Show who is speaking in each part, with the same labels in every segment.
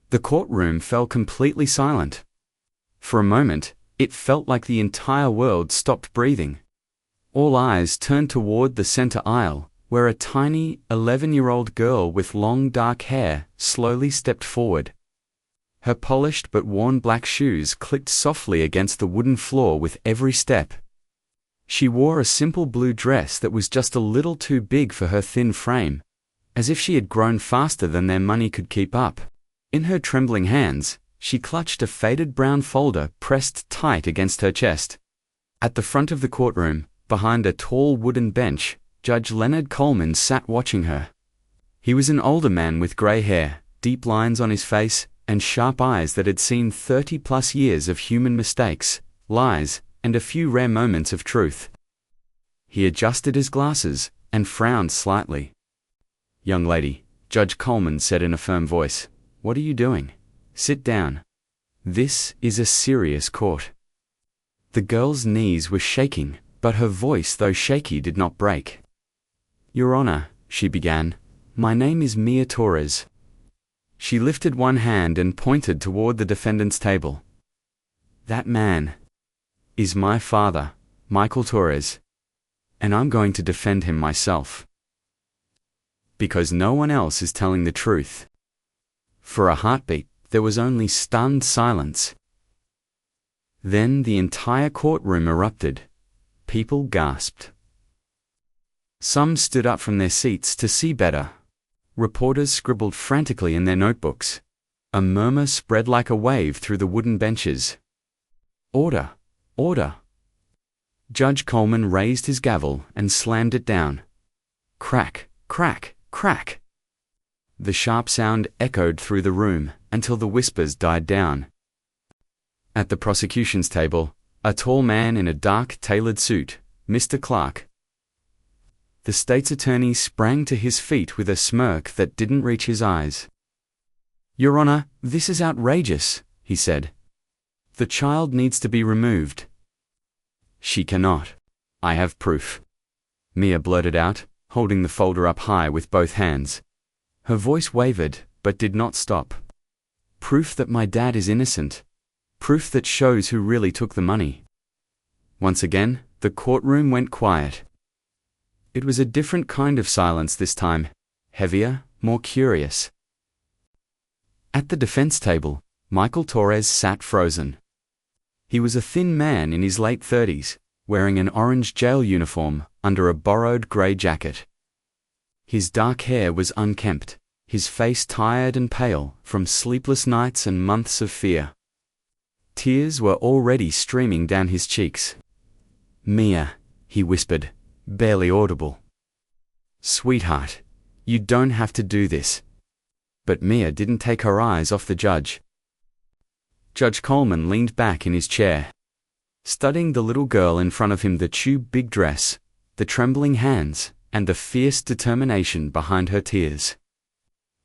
Speaker 1: The courtroom fell completely silent. For a moment, it felt like the entire world stopped breathing. All eyes turned toward the center aisle, where a tiny, 11-year-old girl with long dark hair slowly stepped forward. Her polished but worn black shoes clicked softly against the wooden floor with every step. She wore a simple blue dress that was just a little too big for her thin frame, as if she had grown faster than their money could keep up. In her trembling hands, she clutched a faded brown folder pressed tight against her chest. At the front of the courtroom, behind a tall wooden bench, Judge Leonard Coleman sat watching her. He was an older man with gray hair, deep lines on his face, and sharp eyes that had seen 30-plus years of human mistakes, lies, and a few rare moments of truth. He adjusted his glasses and frowned slightly. "Young lady," Judge Coleman said in a firm voice, "what are you doing? Sit down. This is a serious court." The girl's knees were shaking, but her voice, though shaky, did not break. "Your Honor," she began, "my name is Mia Torres." She lifted one hand and pointed toward the defendant's table. "That man is my father, Michael Torres, and I'm going to defend him myself. Because no one else is telling the truth." For a heartbeat, there was only stunned silence. Then the entire courtroom erupted. People gasped. Some stood up from their seats to see better. Reporters scribbled frantically in their notebooks. A murmur spread like a wave through the wooden benches. "Order! Order!" Judge Coleman raised his gavel and slammed it down. Crack, crack, crack. The sharp sound echoed through the room until the whispers died down. At the prosecution's table, a tall man in a dark tailored suit, Mr. Clark. The state's attorney sprang to his feet with a smirk that didn't reach his eyes. "Your Honor, this is outrageous," he said. "The child needs to be removed." "She cannot. I have proof," Mia blurted out, holding the folder up high with both hands. Her voice wavered, but did not stop. "Proof that my dad is innocent. Proof that shows who really took the money." Once again, the courtroom went quiet. It was a different kind of silence this time, heavier, more curious. At the defense table, Michael Torres sat frozen. He was a thin man in his late 30s, wearing an orange jail uniform under a borrowed gray jacket. His dark hair was unkempt, his face tired and pale from sleepless nights and months of fear. Tears were already streaming down his cheeks. "Mia," he whispered, barely audible. "Sweetheart, you don't have to do this." But Mia didn't take her eyes off the judge. Judge Coleman leaned back in his chair, studying the little girl in front of him, the too-big dress, the trembling hands, and the fierce determination behind her tears.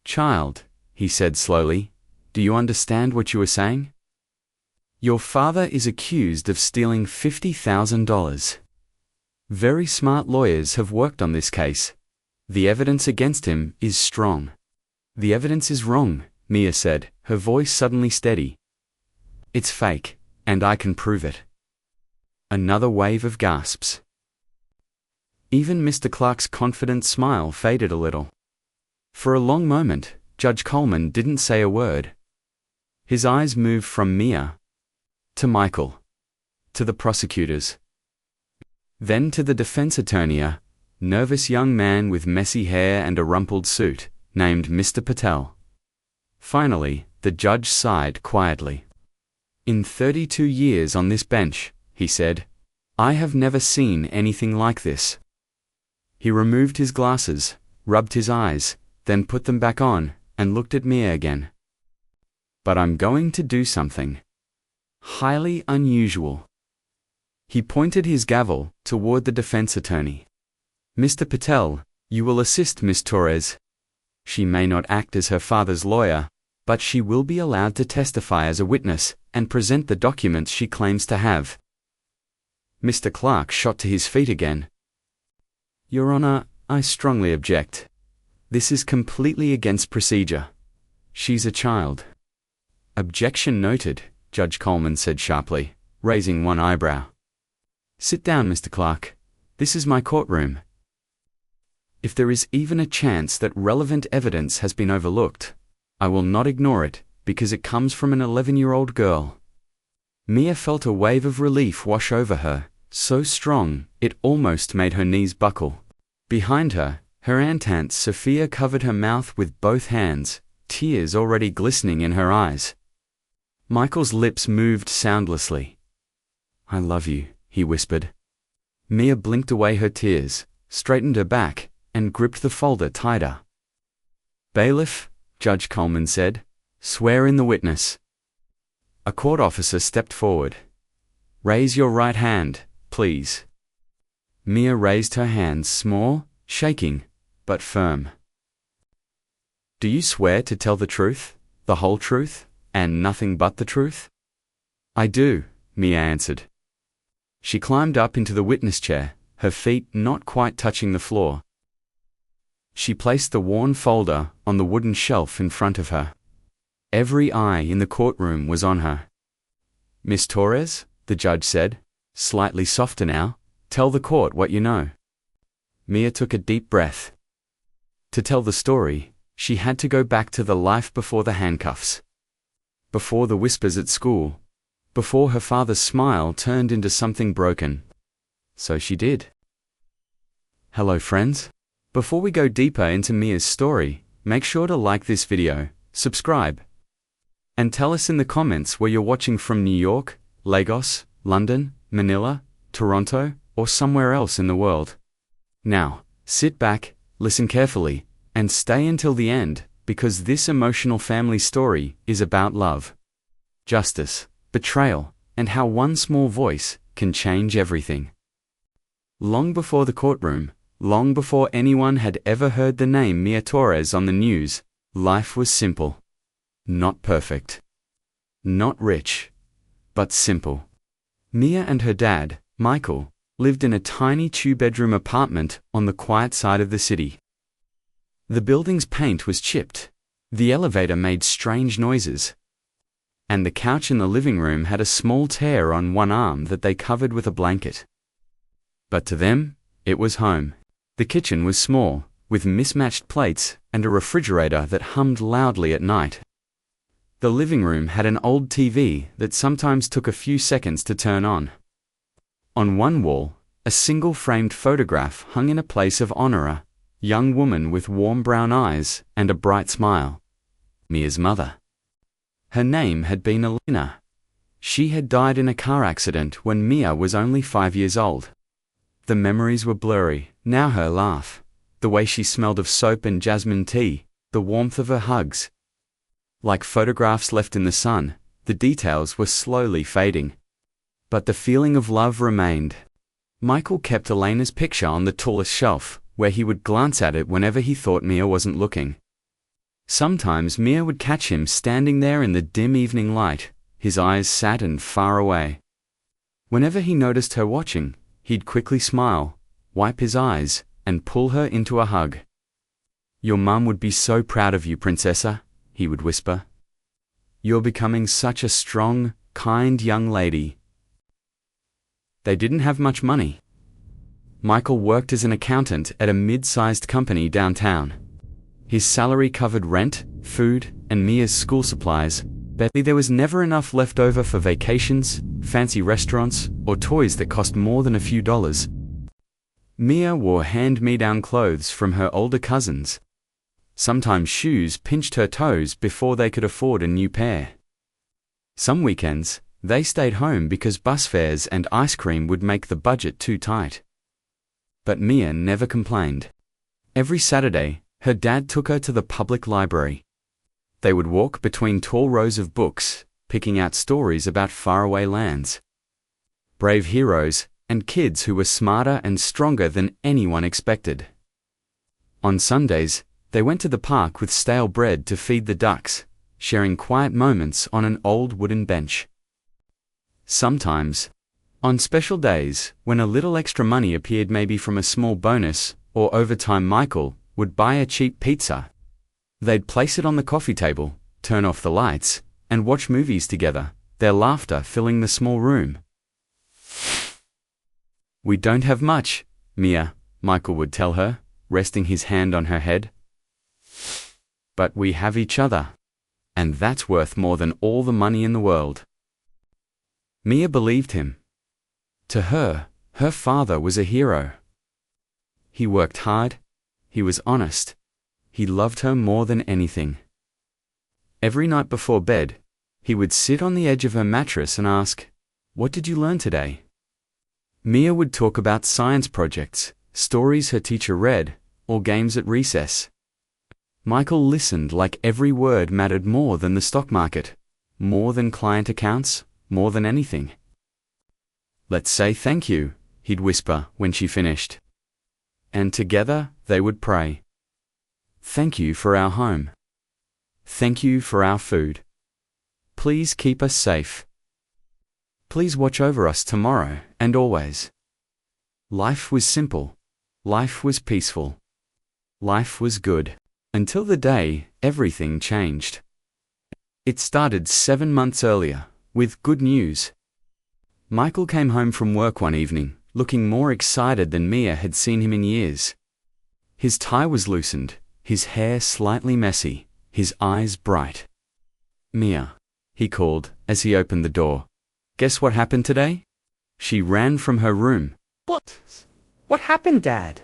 Speaker 1: "Child," he said slowly, "do you understand what you are saying? Your father is accused of stealing $50,000. Very smart lawyers have worked on this case. The evidence against him is strong." "The evidence is wrong," Mia said, her voice suddenly steady. "It's fake, and I can prove it." Another wave of gasps. Even Mr. Clark's confident smile faded a little. For a long moment, Judge Coleman didn't say a word. His eyes moved from Mia to Michael, to the prosecutors, then to the defense attorney, a nervous young man with messy hair and a rumpled suit, named Mr. Patel. Finally, the judge sighed quietly. "In 32 years on this bench," he said, "I have never seen anything like this." He removed his glasses, rubbed his eyes, then put them back on, and looked at Mia again. "But I'm going to do something highly unusual." He pointed his gavel toward the defense attorney. "Mr. Patel, you will assist Miss Torres. She may not act as her father's lawyer, but she will be allowed to testify as a witness and present the documents she claims to have." Mr. Clark shot to his feet again. "Your Honor, I strongly object. This is completely against procedure. She's a child." Objection noted, Judge Coleman said sharply, raising one eyebrow. Sit down, Mr. Clark. This is my courtroom. If there is even a chance that relevant evidence has been overlooked, I will not ignore it because it comes from an 11-year-old girl. Mia felt a wave of relief wash over her, so strong it almost made her knees buckle. Behind her, her aunt Sophia covered her mouth with both hands, tears already glistening in her eyes. Michael's lips moved soundlessly. I love you, he whispered. Mia blinked away her tears, straightened her back, and gripped the folder tighter. Bailiff, Judge Coleman said, swear in the witness. A court officer stepped forward. Raise your right hand, please. Mia raised her hands, small, shaking, but firm. Do you swear to tell the truth, the whole truth, and nothing but the truth? I do, Mia answered. She climbed up into the witness chair, her feet not quite touching the floor. She placed the worn folder on the wooden shelf in front of her. Every eye in the courtroom was on her. Miss Torres, the judge said, slightly softer now, tell the court what you know. Mia took a deep breath. To tell the story, she had to go back to the life before the handcuffs. Before the whispers at school. Before her father's smile turned into something broken. So she did. Hello friends. Before we go deeper into Mia's story, make sure to like this video, subscribe, and tell us in the comments where you're watching from: New York, Lagos, London, Manila, Toronto, or somewhere else in the world. Now, sit back, listen carefully, and stay until the end, because this emotional family story is about love, justice, betrayal, and how one small voice can change everything. Long before the courtroom, long before anyone had ever heard the name Mia Torres on the news, life was simple. Not perfect. Not rich. But simple. Mia and her dad, Michael, lived in a tiny two-bedroom apartment on the quiet side of the city. The building's paint was chipped, the elevator made strange noises, and the couch in the living room had a small tear on one arm that they covered with a blanket. But to them, it was home. The kitchen was small, with mismatched plates and a refrigerator that hummed loudly at night. The living room had an old TV that sometimes took a few seconds to turn on. On one wall, a single framed photograph hung in a place of honor, a young woman with warm brown eyes and a bright smile. Mia's mother. Her name had been Elena. She had died in a car accident when Mia was only 5 years old. The memories were blurry, now her laugh, the way she smelled of soap and jasmine tea, the warmth of her hugs. Like photographs left in the sun, the details were slowly fading. But the feeling of love remained. Michael kept Elena's picture on the tallest shelf, where he would glance at it whenever he thought Mia wasn't looking. Sometimes Mia would catch him standing there in the dim evening light, his eyes sad and far away. Whenever he noticed her watching, he'd quickly smile, wipe his eyes, and pull her into a hug. Your mum would be so proud of you, Princessa, he would whisper. You're becoming such a strong, kind young lady. They didn't have much money. Michael worked as an accountant at a mid-sized company downtown. His salary covered rent, food, and Mia's school supplies, but there was never enough left over for vacations, fancy restaurants, or toys that cost more than a few dollars. Mia wore hand-me-down clothes from her older cousins. Sometimes shoes pinched her toes before they could afford a new pair. Some weekends, they stayed home because bus fares and ice cream would make the budget too tight. But Mia never complained. Every Saturday, her dad took her to the public library. They would walk between tall rows of books, picking out stories about faraway lands, brave heroes, and kids who were smarter and stronger than anyone expected. On Sundays, they went to the park with stale bread to feed the ducks, sharing quiet moments on an old wooden bench. Sometimes, on special days, when a little extra money appeared, maybe from a small bonus or overtime, Michael would buy a cheap pizza. They'd place it on the coffee table, turn off the lights, and watch movies together, their laughter filling the small room. "We don't have much, Mia," Michael would tell her, resting his hand on her head. "But we have each other, and that's worth more than all the money in the world." Mia believed him. To her, her father was a hero. He worked hard, he was honest, he loved her more than anything. Every night before bed, he would sit on the edge of her mattress and ask, "What did you learn today?" Mia would talk about science projects, stories her teacher read, or games at recess. Michael listened like every word mattered more than the stock market, more than client accounts, more than anything. "Let's say thank you," he'd whisper when she finished. And together they would pray. "Thank you for our home. Thank you for our food. Please keep us safe. Please watch over us tomorrow and always." Life was simple. Life was peaceful. Life was good. Until the day everything changed. It started 7 months earlier, with good news. Michael came home from work one evening, looking more excited than Mia had seen him in years. His tie was loosened, his hair slightly messy, his eyes bright. "Mia," he called as he opened the door. "Guess what happened today?" She ran from her room.
Speaker 2: What happened, Dad?"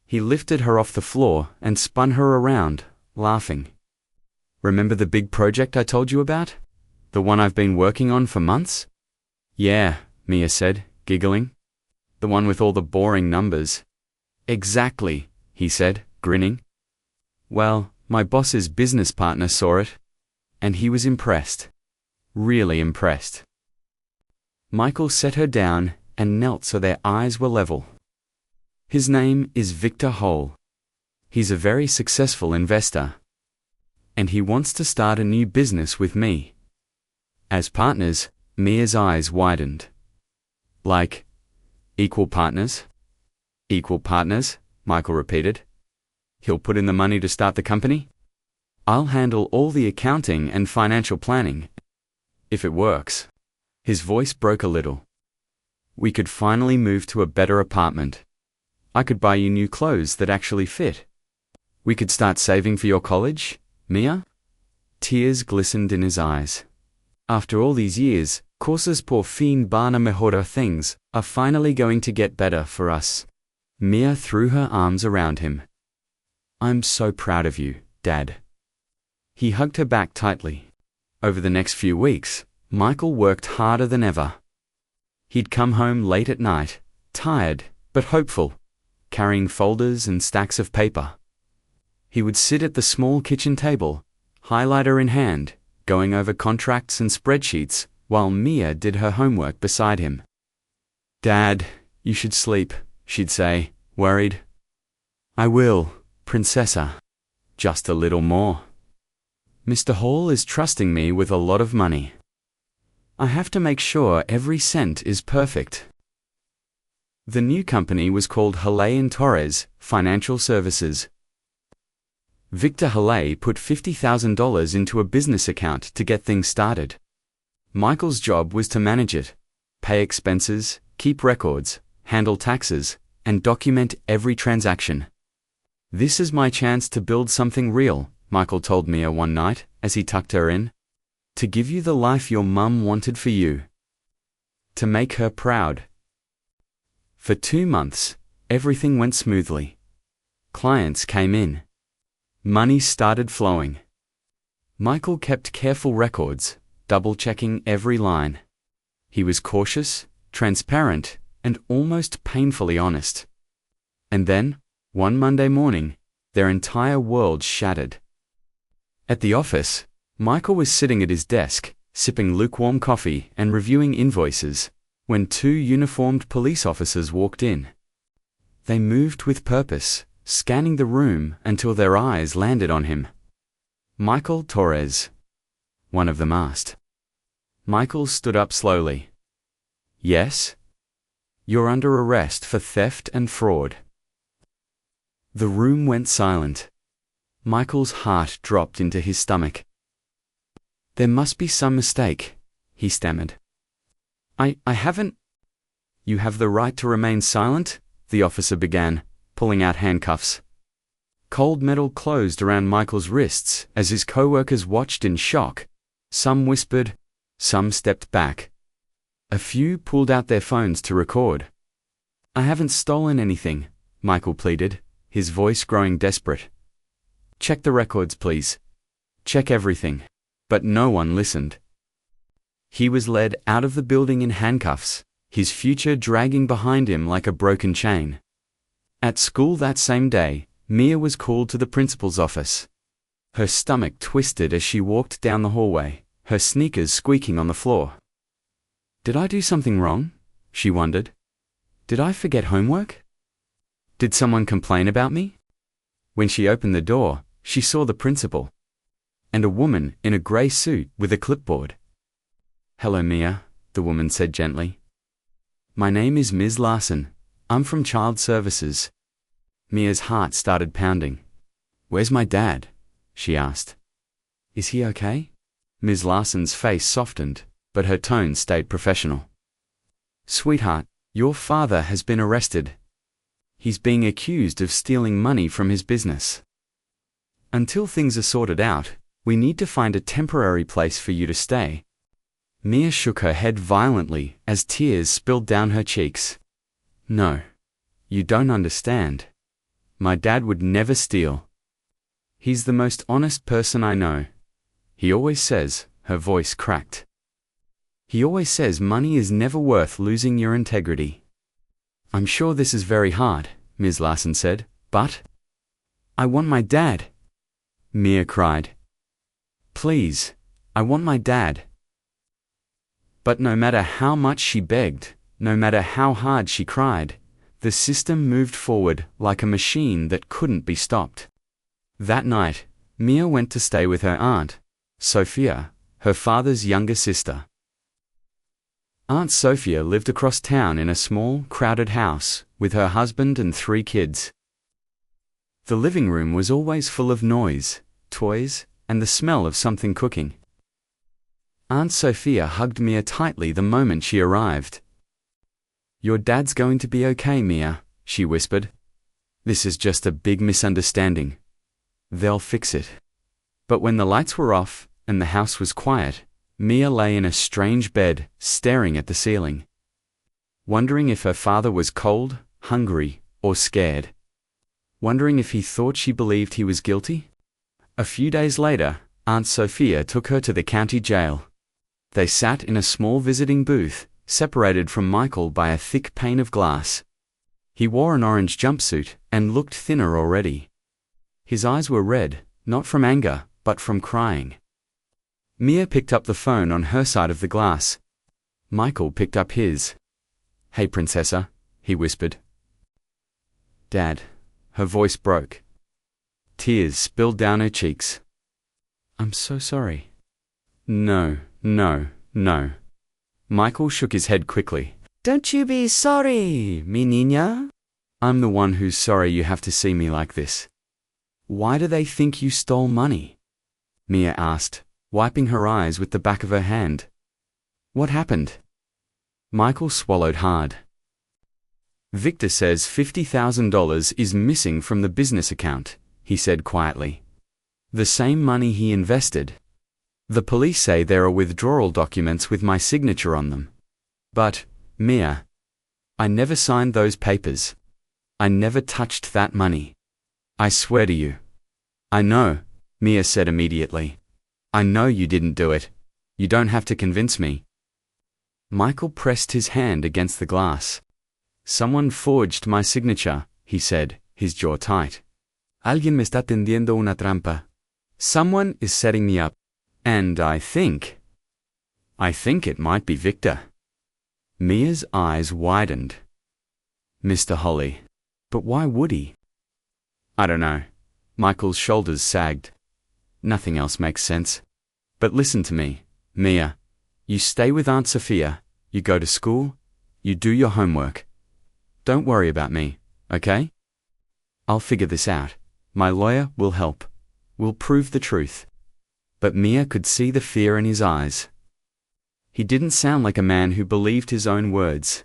Speaker 1: He lifted her off the floor and spun her around, laughing. "Remember the big project I told you about? The one I've been working on for months?" "Yeah," Mia said, giggling. "The one with all the boring numbers." "Exactly," he said, grinning. "Well, my boss's business partner saw it, and he was impressed. Really impressed." Michael set her down and knelt so their eyes were level. "His name is Victor Hole. He's a very successful investor. And he wants to start a new business with me." As partners, Mia's eyes widened. "Like, equal partners?" "Equal partners," Michael repeated. "He'll put in the money to start the company? I'll handle all the accounting and financial planning. If it works." His voice broke a little. "We could finally move to a better apartment. I could buy you new clothes that actually fit. We could start saving for your college, Mia?" Tears glistened in his eyes. "After all these years, cosas por fin van a mejorar, things are finally going to get better for us." Mia threw her arms around him. "I'm so proud of you, Dad." He hugged her back tightly. Over the next few weeks, Michael worked harder than ever. He'd come home late at night, tired but hopeful, carrying folders and stacks of paper. He would sit at the small kitchen table, highlighter in hand, going over contracts and spreadsheets, while Mia did her homework beside him. "Dad, you should sleep," she'd say, worried. "I will, Princessa. Just a little more. Mr. Hall is trusting me with a lot of money. I have to make sure every cent is perfect." The new company was called Mia Torres Financial Services. Victor Halley put $50,000 into a business account to get things started. Michael's job was to manage it, pay expenses, keep records, handle taxes, and document every transaction. "This is my chance to build something real," Michael told Mia one night as he tucked her in. "To give you the life your mum wanted for you. To make her proud." For 2 months, everything went smoothly. Clients came in. Money started flowing. Michael kept careful records, double-checking every line. He was cautious, transparent, and almost painfully honest. And then, one Monday morning, their entire world shattered. At the office, Michael was sitting at his desk, sipping lukewarm coffee and reviewing invoices, when 2 uniformed police officers walked in. They moved with purpose, scanning the room until their eyes landed on him. "Mia Torres," one of them asked. Michael stood up slowly. "Yes? You're under arrest for theft and fraud." The room went silent. Michael's heart dropped into his stomach. There must be some mistake, he stammered. I haven't. You have the right to remain silent, the officer began, pulling out handcuffs. Cold metal closed around Michael's wrists as his co-workers watched in shock. Some whispered, some stepped back. A few pulled out their phones to record. I haven't stolen anything, Michael pleaded, his voice growing desperate. Check the records, please. Check everything. But no one listened. He was led out of the building in handcuffs, his future dragging behind him like a broken chain. At school that same day, Mia was called to the principal's office. Her stomach twisted as she walked down the hallway, her sneakers squeaking on the floor. Did I do something wrong? She wondered. Did I forget homework? Did someone complain about me? When she opened the door, she saw the principal and a woman in a grey suit with a clipboard. Hello, Mia, the woman said gently. My name is Ms. Larson. I'm from Child Services. Mia's heart started pounding. Where's my dad? She asked. Is he okay? Ms. Larson's face softened, but her tone stayed professional. Sweetheart, your father has been arrested. He's being accused of stealing money from his business. Until things are sorted out, we need to find a temporary place for you to stay. Mia shook her head violently as tears spilled down her cheeks. No. You don't understand. My dad would never steal. He's the most honest person I know. He always says, her voice cracked. He always says money is never worth losing your integrity. I'm sure this is very hard, Ms. Larson said, but I want my dad. Mia cried. Please, I want my dad. But no matter how much she begged, no matter how hard she cried, the system moved forward like a machine that couldn't be stopped. That night, Mia went to stay with her aunt, Sophia, her father's younger sister. Aunt Sophia lived across town in a small, crowded house with her husband and 3 kids. The living room was always full of noise, toys, and the smell of something cooking. Aunt Sophia hugged Mia tightly the moment she arrived. Your dad's going to be okay, Mia, she whispered. This is just a big misunderstanding. They'll fix it. But when the lights were off and the house was quiet, Mia lay in a strange bed, staring at the ceiling, wondering if her father was cold, hungry, or scared. Wondering if he thought she believed he was guilty? A few days later, Aunt Sophia took her to the county jail. They sat in a small visiting booth, separated from Michael by a thick pane of glass. He wore an orange jumpsuit and looked thinner already. His eyes were red, not from anger, but from crying. Mia picked up the phone on her side of the glass. Michael picked up his. Hey, Princessa, he whispered. Dad. Her voice broke. Tears spilled down her cheeks. I'm so sorry. No. Michael shook his head quickly. Don't you be sorry, mi niña. I'm the one who's sorry you have to see me like this. Why do they think you stole money? Mia asked, wiping her eyes with the back of her hand. What happened? Michael swallowed hard. Victor says $50,000 is missing from the business account, he said quietly. The same money he invested. The police say there are withdrawal documents with my signature on them. But, Mia, I never signed those papers. I never touched that money. I swear to you. I know, Mia said immediately. I know you didn't do it. You don't have to convince me. Michael pressed his hand against the glass. Someone forged my signature, he said, his jaw tight. Alguien me está tendiendo una trampa. Someone is setting me up. And I think it might be Victor. Mia's eyes widened. Mr. Holly. But why would he? I don't know. Michael's shoulders sagged. Nothing else makes sense. But listen to me, Mia. You stay with Aunt Sophia, you go to school, you do your homework. Don't worry about me, okay? I'll figure this out. My lawyer will help. We'll prove the truth. but Mia could see the fear in his eyes. He didn't sound like a man who believed his own words.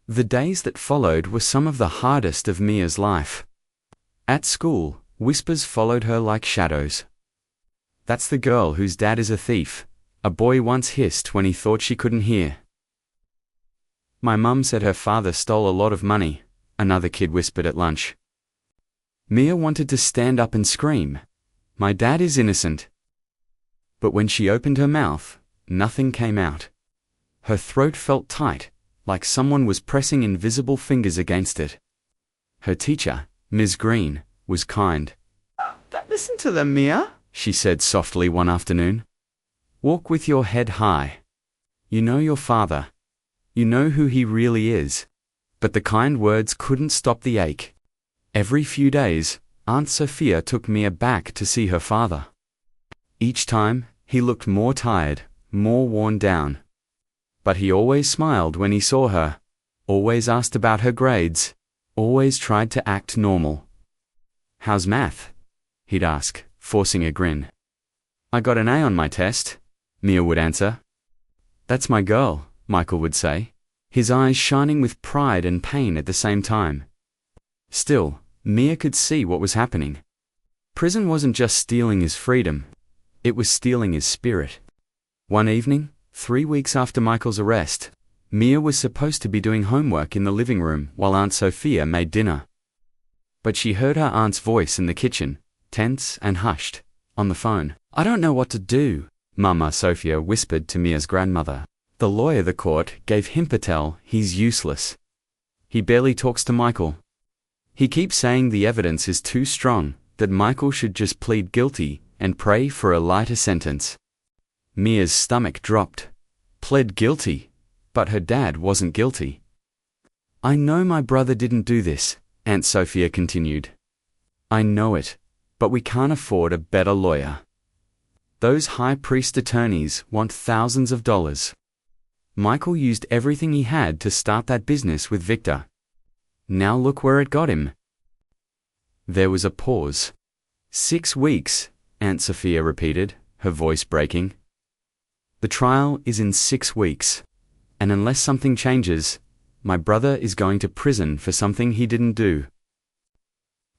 Speaker 1: The days that followed were some of the hardest of Mia's life. At school, whispers followed her like shadows. "That's the girl whose dad is a thief," a boy once hissed when he thought she couldn't hear. "My mum said her father stole a lot of money," another kid whispered at lunch. Mia wanted to stand up and scream, "My dad is innocent." But when she opened her mouth, nothing came out. Her throat felt tight, like someone was pressing invisible fingers against it. Her teacher, Ms. Green, was kind.
Speaker 2: Don't listen to them, Mia,
Speaker 1: she said softly one afternoon. "Walk with your head high. You know your father. You know who he really is." But the kind words couldn't stop the ache. Every few days, Aunt Sophia took Mia back to see her father. Each time, he looked more tired, more worn down. But he always smiled when he saw her, always asked about her grades, always tried to act normal. "How's math?" he'd ask, forcing a grin. "I got an A on my test," Mia would answer. "That's my girl," Michael would say, his eyes shining with pride and pain at the same time. Still, Mia could see what was happening. Prison wasn't just stealing his freedom, it was stealing his spirit. One evening, 3 weeks after Michael's arrest, Mia was supposed to be doing homework in the living room while Aunt Sophia made dinner. But she heard her aunt's voice in the kitchen, tense and hushed, on the phone. "I don't know what to do," Mama Sophia whispered to Mia's grandmother. "The lawyer the court gave him Patel, he's useless. He barely talks to Michael. He keeps saying the evidence is too strong, that Michael should just plead guilty and pray for a lighter sentence." Mia's stomach dropped. Pled guilty, but her dad wasn't guilty. "I know my brother didn't do this," Aunt Sophia continued. "I know it, but we can't afford a better lawyer. Those high priest attorneys want thousands of dollars. Michael used everything he had to start that business with Victor. Now look where it got him." There was a pause. 6 weeks, Aunt Sophia repeated, her voice breaking. "The trial is in 6 weeks, and unless something changes, my brother is going to prison for something he didn't do."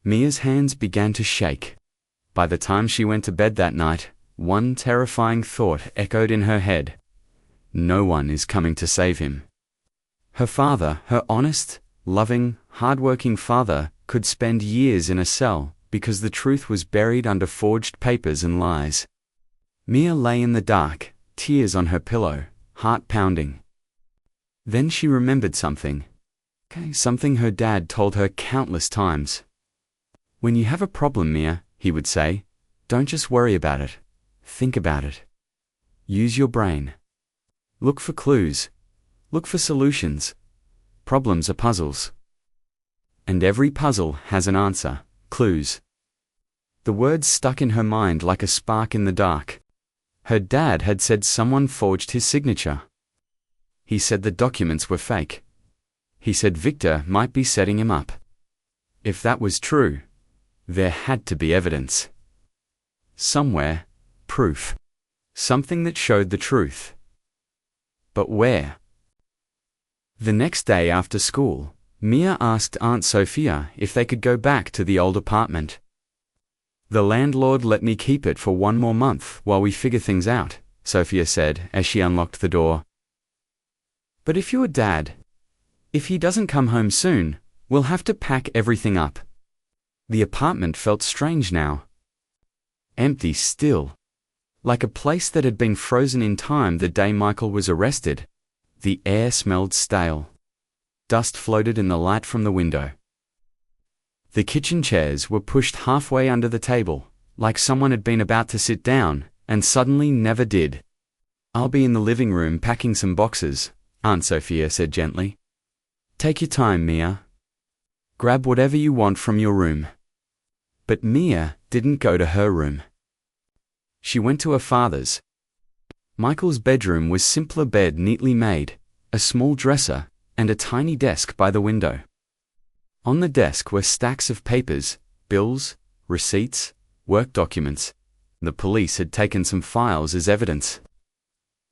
Speaker 1: Mia's hands began to shake. By the time she went to bed that night, one terrifying thought echoed in her head. No one is coming to save him. Her father, her honest, loving, hard-working father, could spend years in a cell because the truth was buried under forged papers and lies. Mia lay in the dark, tears on her pillow, heart pounding. Then she remembered something. Something her dad told her countless times. "When you have a problem, Mia," he would say, "don't just worry about it. Think about it. Use your brain. Look for clues. Look for solutions. Problems are puzzles. And every puzzle has an answer, clues." The words stuck in her mind like a spark in the dark. Her dad had said someone forged his signature. He said the documents were fake. He said Victor might be setting him up. If that was true, there had to be evidence. Somewhere, proof. Something that showed the truth. But where? The next day after school, Mia asked Aunt Sophia if they could go back to the old apartment. "The landlord let me keep it for 1 more month while we figure things out," Sophia said as she unlocked the door. "But if your dad, if he doesn't come home soon, we'll have to pack everything up." The apartment felt strange now. Empty still. Like a place that had been frozen in time the day Michael was arrested. The air smelled stale. Dust floated in the light from the window. The kitchen chairs were pushed halfway under the table, like someone had been about to sit down, and suddenly never did. "I'll be in the living room packing some boxes," Aunt Sophia said gently. "Take your time, Mia. Grab whatever you want from your room." But Mia didn't go to her room. She went to her father's. Michael's bedroom was simpler bed neatly made, a small dresser, and a tiny desk by the window. On the desk were stacks of papers, bills, receipts, work documents, The police had taken some files as evidence.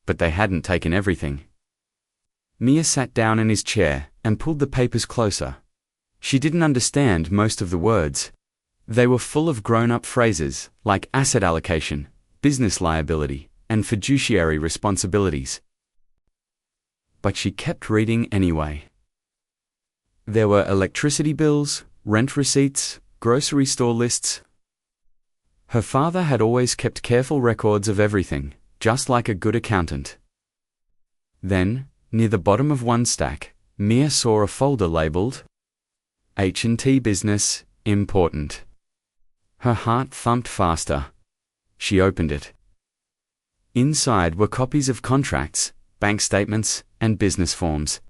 Speaker 1: But they hadn't taken everything. Mia sat down in his chair and pulled the papers closer. She didn't understand most of the words. They were full of grown-up phrases like asset allocation, business liability, and fiduciary responsibilities. But she kept reading anyway. There were electricity bills, rent receipts, grocery store lists. Her father had always kept careful records of everything, just like a good accountant. Then, near the bottom of one stack, Mia saw a folder labeled H&T Business, Important. Her heart thumped faster. She opened it. Inside were copies of contracts, bank statements, and business forms.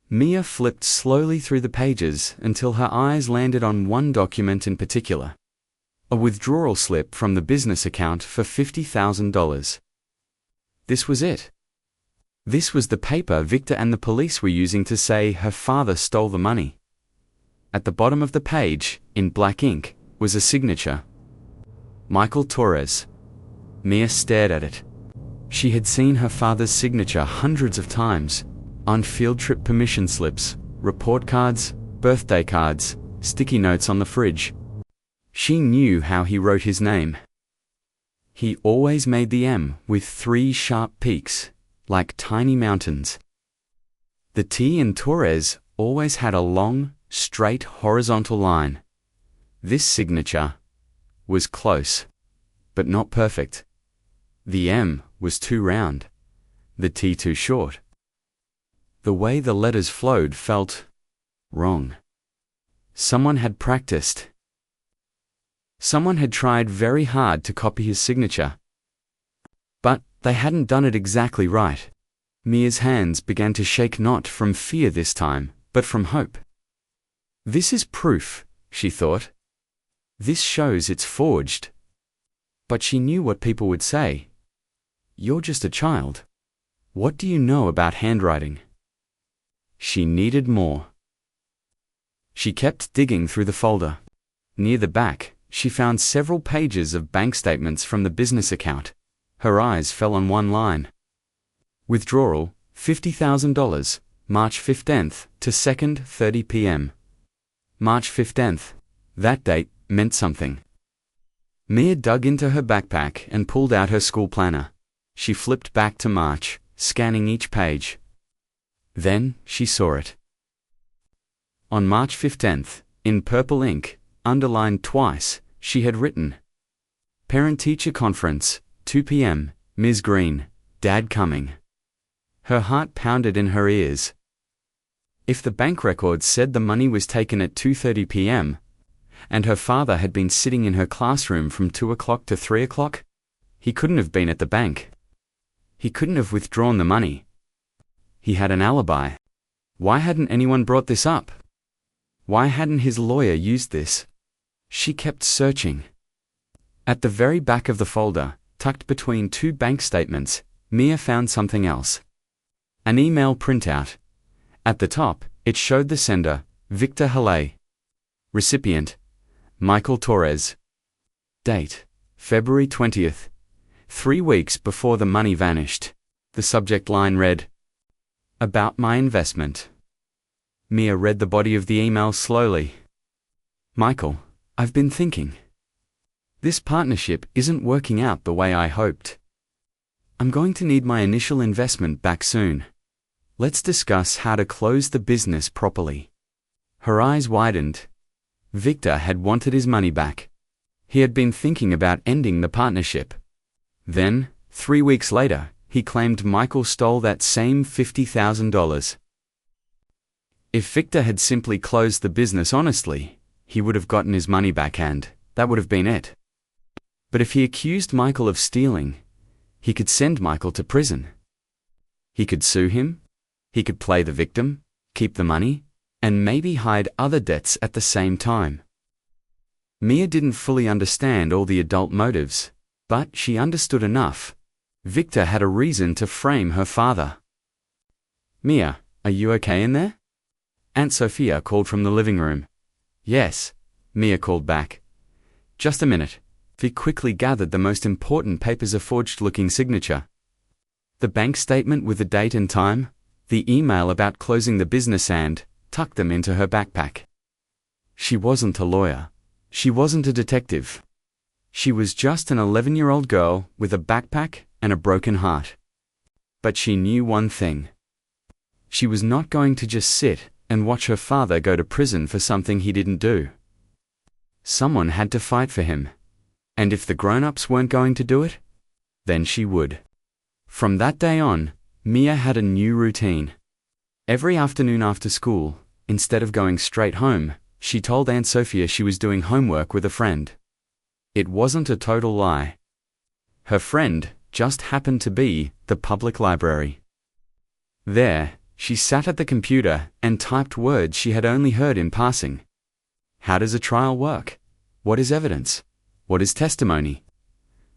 Speaker 1: Mia flipped slowly through the pages until her eyes landed on one document in particular. A withdrawal slip from the business account for $50,000. This was it. This was the paper Victor and the police were using to say her father stole the money. At the bottom of the page, in black ink, was a signature. Michael Torres. Mia stared at it. She had seen her father's signature hundreds of times, on field trip permission slips, report cards, birthday cards, sticky notes on the fridge. She knew how he wrote his name. He always made the M with 3 sharp peaks, like tiny mountains. The T in Torres always had a long, straight horizontal line. This signature was close, but not perfect. The M was too round, the T too short. The way the letters flowed felt wrong. Someone had practiced. Someone had tried very hard to copy his signature. But they hadn't done it exactly right. Mia's hands began to shake, not from fear this time, but from hope. This is proof, she thought. This shows it's forged. But she knew what people would say. You're just a child. What do you know about handwriting? She needed more. She kept digging through the folder. Near the back, she found several pages of bank statements from the business account. Her eyes fell on one line. Withdrawal, $50,000, March 15th to 2nd, 30 p.m. March 15th. That date meant something. Mia dug into her backpack and pulled out her school planner. She flipped back to March, scanning each page. Then, she saw it. On March 15th, in purple ink, underlined twice, she had written, Parent-teacher conference, 2 p.m., Ms. Green, Dad coming. Her heart pounded in her ears. If the bank records said the money was taken at 2:30 p.m., and her father had been sitting in her classroom from 2 o'clock to 3 o'clock, he couldn't have been at the bank. He couldn't have withdrawn the money. He had an alibi. Why hadn't anyone brought this up? Why hadn't his lawyer used this? She kept searching. At the very back of the folder, tucked between 2 bank statements, Mia found something else. An email printout. At the top, it showed the sender, Victor Haley. Recipient, Michael Torres. Date, February 20th. 3 weeks before the money vanished. The subject line read, About my investment. Mia read the body of the email slowly. Michael, I've been thinking. This partnership isn't working out the way I hoped. I'm going to need my initial investment back soon. Let's discuss how to close the business properly. Her eyes widened. Victor had wanted his money back. He had been thinking about ending the partnership. Then, 3 weeks later, he claimed Michael stole that same $50,000. If Victor had simply closed the business honestly, he would have gotten his money back and that would have been it. But if he accused Michael of stealing, he could send Michael to prison. He could sue him, he could play the victim, keep the money, and maybe hide other debts at the same time. Mia didn't fully understand all the adult motives, but she understood enough. Victor had a reason to frame her father. Mia, are you okay in there? Aunt Sophia called from the living room. Yes, Mia called back. Just a minute, He quickly gathered the most important papers, a forged-looking signature, the bank statement with the date and time, the email about closing the business, and tucked them into her backpack. She wasn't a lawyer. She wasn't a detective. She was just an 11-year-old girl with a backpack and a broken heart. But she knew one thing. She was not going to just sit and watch her father go to prison for something he didn't do. Someone had to fight for him. And if the grown-ups weren't going to do it, then she would. From that day on, Mia had a new routine. Every afternoon after school, instead of going straight home, she told Aunt Sophia she was doing homework with a friend. It wasn't a total lie. Her friend just happened to be the public library. There, she sat at the computer and typed words she had only heard in passing. How does a trial work? What is evidence? What is testimony?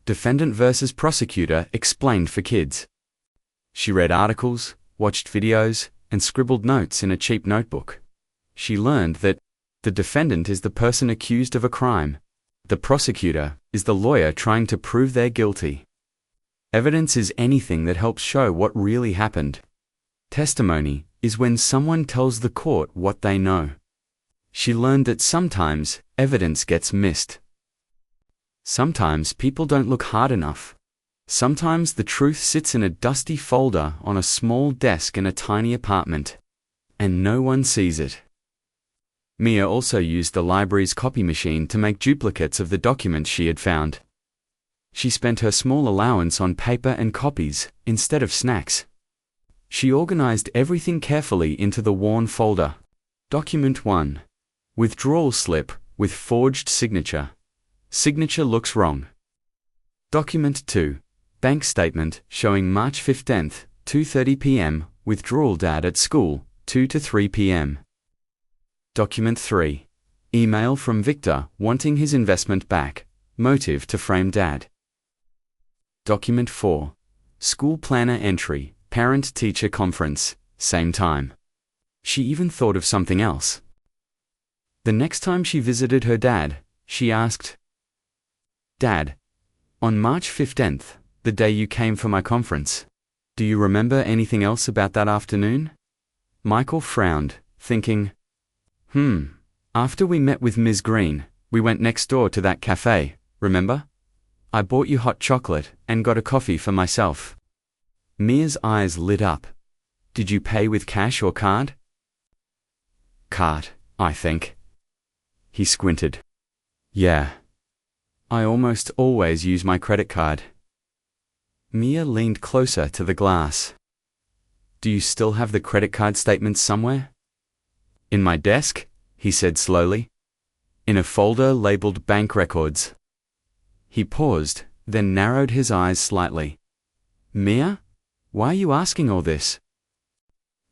Speaker 1: Defendant versus prosecutor explained for kids. She read articles, watched videos, and scribbled notes in a cheap notebook. She learned that the defendant is the person accused of a crime. The prosecutor is the lawyer trying to prove they're guilty. Evidence is anything that helps show what really happened. Testimony is when someone tells the court what they know. She learned that sometimes evidence gets missed. Sometimes people don't look hard enough. Sometimes the truth sits in a dusty folder on a small desk in a tiny apartment, and no one sees it. Mia also used the library's copy machine to make duplicates of the documents she had found. She spent her small allowance on paper and copies instead of snacks. She organized everything carefully into the worn folder. Document 1. Withdrawal slip with forged signature. Signature looks wrong. Document 2. Bank statement showing March 15th, 2:30 p.m. Withdrawal dad at school, 2 to 3 p.m. Document 3. Email from Victor wanting his investment back. Motive to frame dad. Document 4. School planner entry, parent-teacher conference, same time. She even thought of something else. The next time she visited her dad, she asked, "Dad, on March 15th, the day you came for my conference, do you remember anything else about that afternoon?" Michael frowned, thinking, after we met with Ms. Green, we went next door to that cafe, remember? I bought you hot chocolate and got a coffee for myself. Mia's eyes lit up. Did you pay with cash or card? Card, I think. He squinted. Yeah. I almost always use my credit card. Mia leaned closer to the glass. Do you still have the credit card statements somewhere? In my desk, he said slowly. In a folder labeled bank records. He paused, then narrowed his eyes slightly. Mia? Why are you asking all this?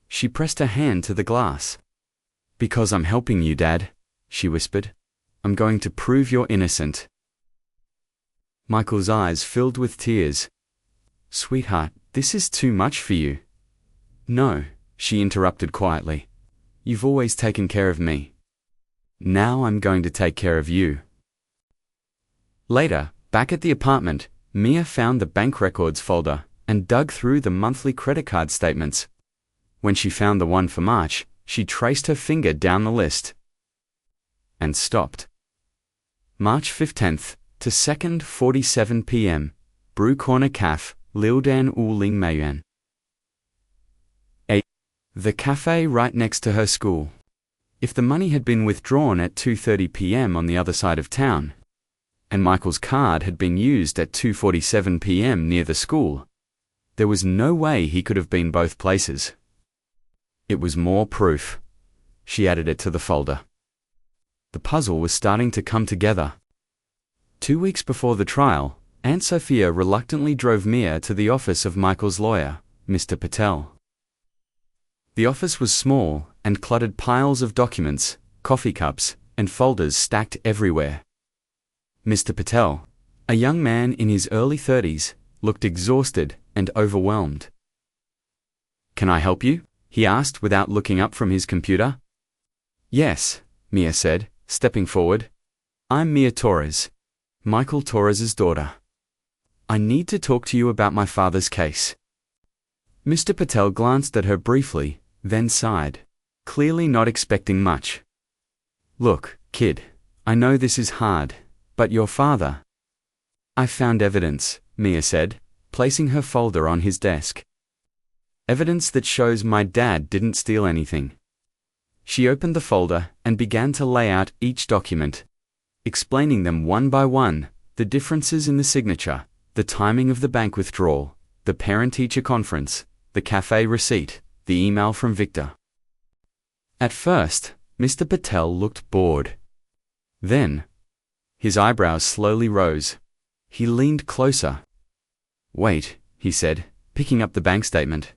Speaker 1: She pressed her hand to the glass. Because I'm helping you, Dad, she whispered. I'm going to prove you're innocent. Michael's eyes filled with tears. Sweetheart, this is too much for you. No, she interrupted quietly. You've always taken care of me. Now I'm going to take care of you. Later, back at the apartment, Mia found the bank records folder and dug through the monthly credit card statements. When she found the one for March, she traced her finger down the list and stopped. March 15th to 2nd, 47 p.m. Brew Corner Caf, Lildan Uling Mayan. The cafe right next to her school. If the money had been withdrawn at 2:30 p.m. on the other side of town, and Michael's card had been used at 2:47 p.m. near the school, there was no way he could have been both places. It was more proof. She added it to the folder. The puzzle was starting to come together. 2 weeks before the trial, Aunt Sophia reluctantly drove Mia to the office of Michael's lawyer, Mr. Patel. The office was small and cluttered piles of documents, coffee cups, and folders stacked everywhere. Mr. Patel, a young man in his early 30s, looked exhausted and overwhelmed. Can I help you? He asked without looking up from his computer. Yes, Mia said, stepping forward. I'm Mia Torres. Mia Torres's daughter. I need to talk to you about my father's case. Mr. Patel glanced at her briefly, then sighed, clearly not expecting much. Look, kid, I know this is hard, but your father. I found evidence, Mia said, placing her folder on his desk. Evidence that shows my dad didn't steal anything. She opened the folder and began to lay out each document, explaining them one by one, the differences in the signature, the timing of the bank withdrawal, the parent-teacher conference, the cafe receipt, the email from Victor. At first, Mr. Patel looked bored. Then, his eyebrows slowly rose. He leaned closer. Wait, he said, picking up the bank statement.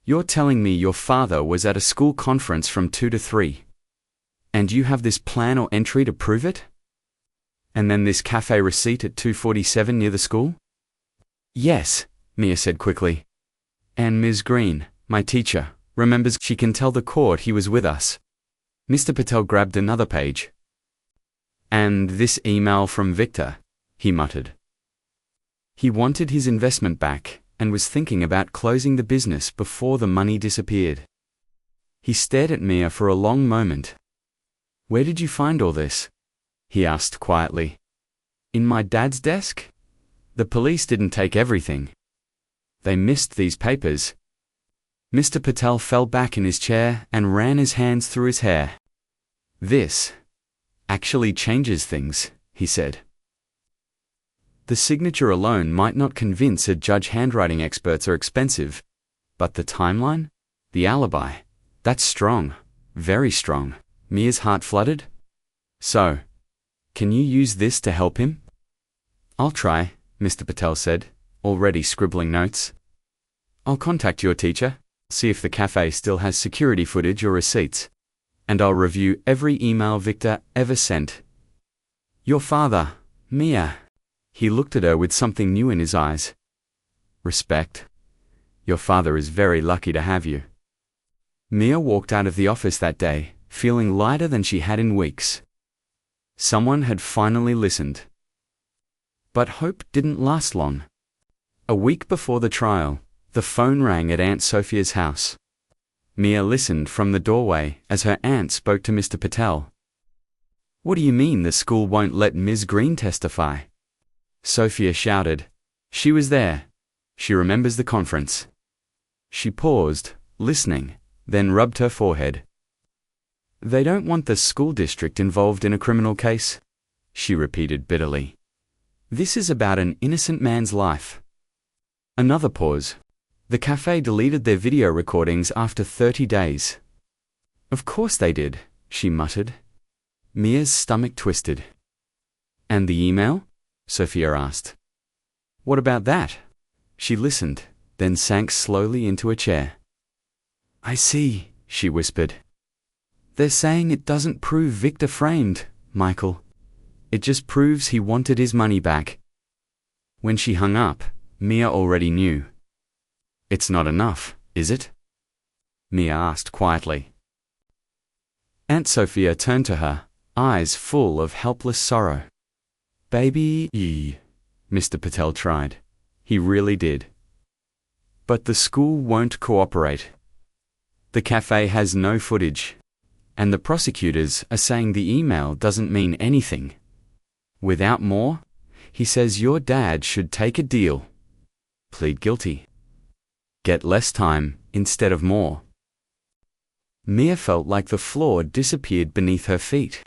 Speaker 1: You're telling me your father was at a school conference from 2 to 3. And you have this plan or entry to prove it? And then this cafe receipt at 2:47 near the school? Yes, Mia said quickly. And Ms. Green, my teacher, remembers she can tell the court he was with us. Mr. Patel grabbed another page. And this email from Victor, he muttered. He wanted his investment back and was thinking about closing the business before the money disappeared. He stared at Mia for a long moment. Where did you find all this? He asked quietly. In my dad's desk? The police didn't take everything. They missed these papers. Mr. Patel fell back in his chair and ran his hands through his hair. This actually changes things, he said. The signature alone might not convince a judge. Handwriting experts are expensive, but the timeline? The alibi? That's strong, very strong. Mia's heart fluttered. So, can you use this to help him? I'll try, Mr. Patel said, already scribbling notes. I'll contact your teacher, see if the cafe still has security footage or receipts, and I'll review every email Victor ever sent. Your father, Mia. He looked at her with something new in his eyes. Respect. Your father is very lucky to have you. Mia walked out of the office that day, feeling lighter than she had in weeks. Someone had finally listened. But hope didn't last long. A week before the trial, the phone rang at Aunt Sophia's house. Mia listened from the doorway as her aunt spoke to Mr. Patel. What do you mean the school won't let Ms. Green testify? Sophia shouted. She was there. She remembers the conference. She paused, listening, then rubbed her forehead. They don't want the school district involved in a criminal case, she repeated bitterly. This is about an innocent man's life. Another pause. The cafe deleted their video recordings after 30 days. Of course they did, she muttered. Mia's stomach twisted. And the email? Sophia asked. What about that? She listened, then sank slowly into a chair. I see, she whispered. They're saying it doesn't prove Victor framed, Michael. It just proves he wanted his money back. When she hung up, Mia already knew. It's not enough, is it? Mia asked quietly. Aunt Sophia turned to her, eyes full of helpless sorrow. Baby, Mr. Patel tried. He really did. But the school won't cooperate. The cafe has no footage. And the prosecutors are saying the email doesn't mean anything. Without more, he says your dad should take a deal. Plead guilty. Get less time instead of more. Mia felt like the floor disappeared beneath her feet.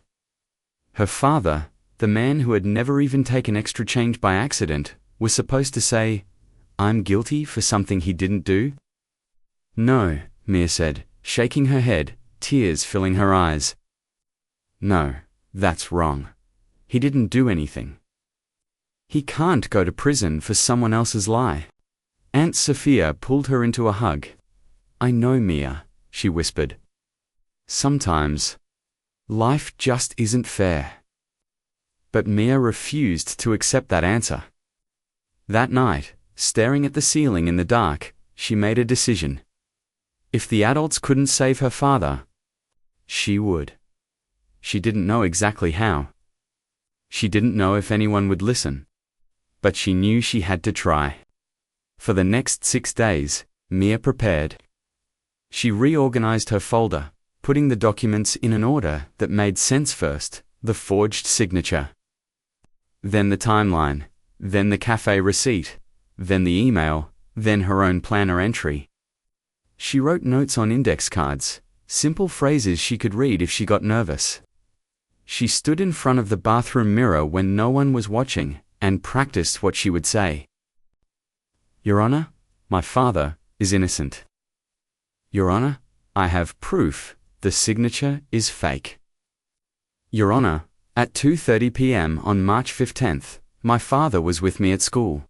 Speaker 1: Her father, the man who had never even taken extra change by accident, was supposed to say, I'm guilty for something he didn't do? No, Mia said, shaking her head, tears filling her eyes. No, that's wrong. He didn't do anything. He can't go to prison for someone else's lie. Aunt Sophia pulled her into a hug. I know, Mia, she whispered. Sometimes, life just isn't fair. But Mia refused to accept that answer. That night, staring at the ceiling in the dark, she made a decision. If the adults couldn't save her father, she would. She didn't know exactly how. She didn't know if anyone would listen, but she knew she had to try. For the next 6 days, Mia prepared. She reorganized her folder, putting the documents in an order that made sense first, the forged signature, then the timeline, then the cafe receipt, then the email, then her own planner entry. She wrote notes on index cards, simple phrases she could read if she got nervous. She stood in front of the bathroom mirror when no one was watching and practiced what she would say. Your Honor, my father is innocent. Your Honor, I have proof the signature is fake. Your Honor, at 2:30 p.m. on March 15th, my father was with me at school.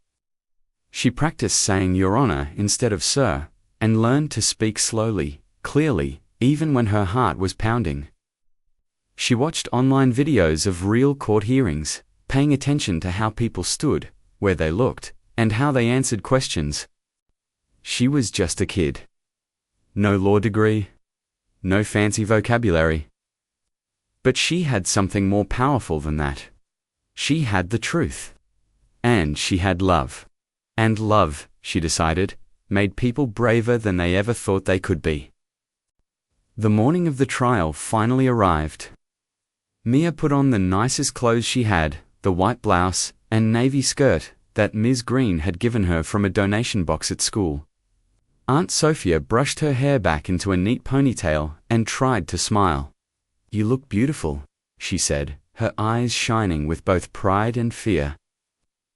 Speaker 1: She practiced saying Your Honor instead of Sir, and learned to speak slowly, clearly, even when her heart was pounding. She watched online videos of real court hearings, paying attention to how people stood, where they looked, and how they answered questions. She was just a kid. No law degree, no fancy vocabulary. But she had something more powerful than that. She had the truth. And she had love. And love, she decided, made people braver than they ever thought they could be. The morning of the trial finally arrived. Mia put on the nicest clothes she had, the white blouse and navy skirt that Ms. Green had given her from a donation box at school. Aunt Sophia brushed her hair back into a neat ponytail and tried to smile. You look beautiful, she said, her eyes shining with both pride and fear.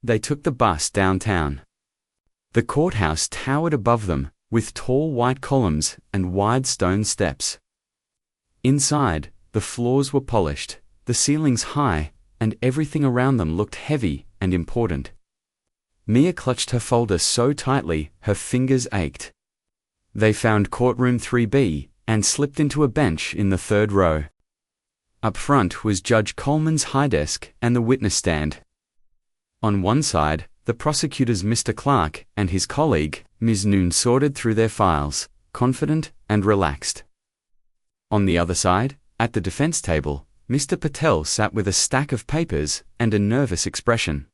Speaker 1: They took the bus downtown. The courthouse towered above them, with tall white columns and wide stone steps. Inside, the floors were polished, the ceilings high, and everything around them looked heavy and important. Mia clutched her folder so tightly, her fingers ached. They found courtroom 3B and slipped into a bench in the third row. Up front was Judge Coleman's high desk and the witness stand. On one side, the prosecutors Mr. Clark and his colleague, Ms. Noon, sorted through their files, confident and relaxed. On the other side, at the defense table, Mr. Patel sat with a stack of papers and a nervous expression.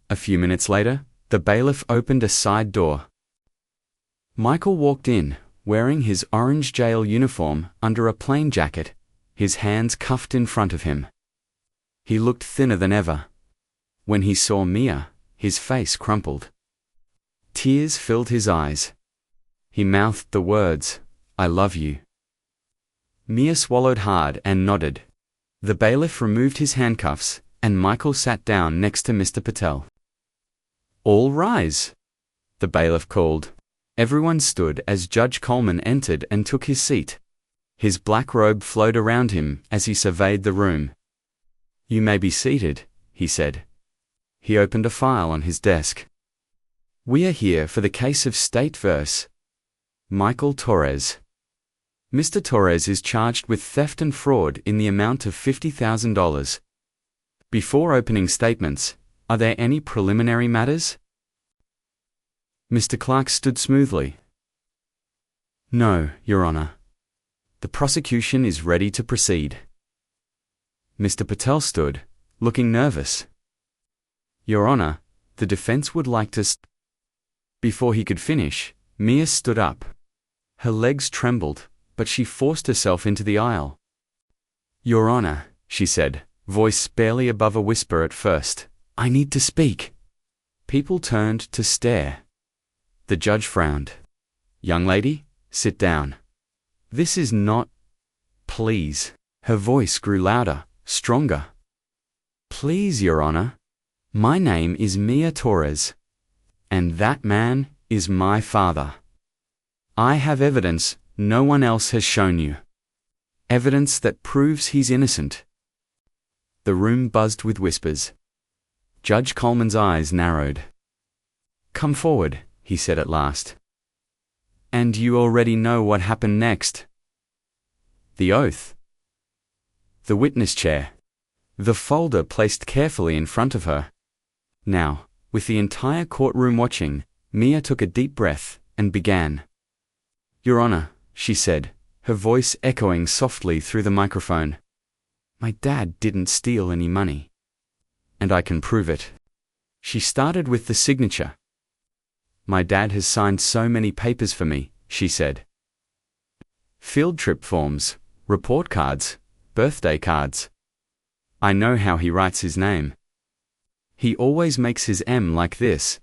Speaker 1: A few minutes later, the bailiff opened a side door. Michael walked in, wearing his orange jail uniform under a plain jacket, his hands cuffed in front of him. He looked thinner than ever. When he saw Mia, his face crumpled. Tears filled his eyes. He mouthed the words, "I love you." Mia swallowed hard and nodded. The bailiff removed his handcuffs, and Michael sat down next to Mr. Patel. "All rise," the bailiff called. Everyone stood as Judge Coleman entered and took his seat. His black robe flowed around him as he surveyed the room. "You may be seated," he said. He opened a file on his desk. "We are here for the case of State vs. Michael Torres. Mr. Torres is charged with theft and fraud in the amount of $50,000. Before opening statements, are there any preliminary matters?" Mr. Clark stood smoothly. "No, Your Honor. The prosecution is ready to proceed." Mr. Patel stood, looking nervous. "Your Honor, the defense would like to..." Before he could finish, Mia stood up. Her legs trembled, but she forced herself into the aisle. "Your Honor," she said, voice barely above a whisper at first, "I need to speak." People turned to stare. The judge frowned. "Young lady, sit down. This is not..." "Please." Her voice grew louder, stronger. "Please, Your Honor. My name is Mia Torres. And that man is my father. I have evidence no one else has shown you. Evidence that proves he's innocent." The room buzzed with whispers. Judge Coleman's eyes narrowed. "Come forward," he said at last. "And you already know what happened next." The oath. The witness chair. The folder placed carefully in front of her. Now, with the entire courtroom watching, Mia took a deep breath and began. "Your Honor," she said, her voice echoing softly through the microphone. "My dad didn't steal any money. and I can prove it. She started with the signature. My dad has signed so many papers for me, she said. Field trip forms, report cards, birthday cards. I know how he writes his name. He always makes his M like this.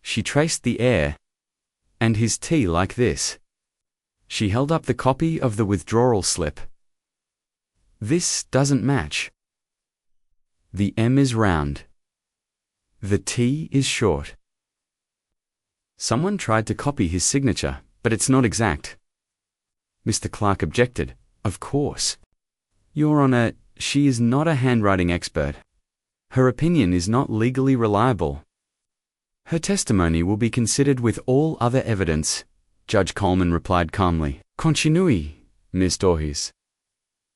Speaker 1: She traced the air. And his T like this. She held up the copy of the withdrawal slip. This doesn't match. The M is round. The T is short. Someone tried to copy his signature, but it's not exact. Mr. Clark objected. Of course. Your Honor, she is not a handwriting expert. Her opinion is not legally reliable. Her testimony will be considered with all other evidence, Judge Coleman replied calmly. Continue, Ms. Torres.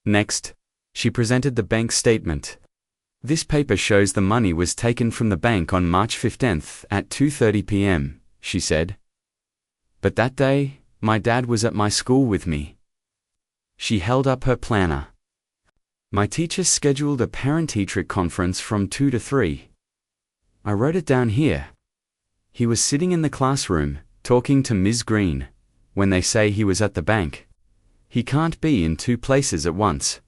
Speaker 1: Next, she presented the bank statement. This paper shows the money was taken from the bank on March 15th at 2:30 p.m., she said. But that day, my dad was at my school with me. She held up her planner. My teacher scheduled a parent-teacher conference from 2 to 3. I wrote it down here. He was sitting in the classroom, talking to Ms. Green, when they say he was at the bank. He can't be in two places at once.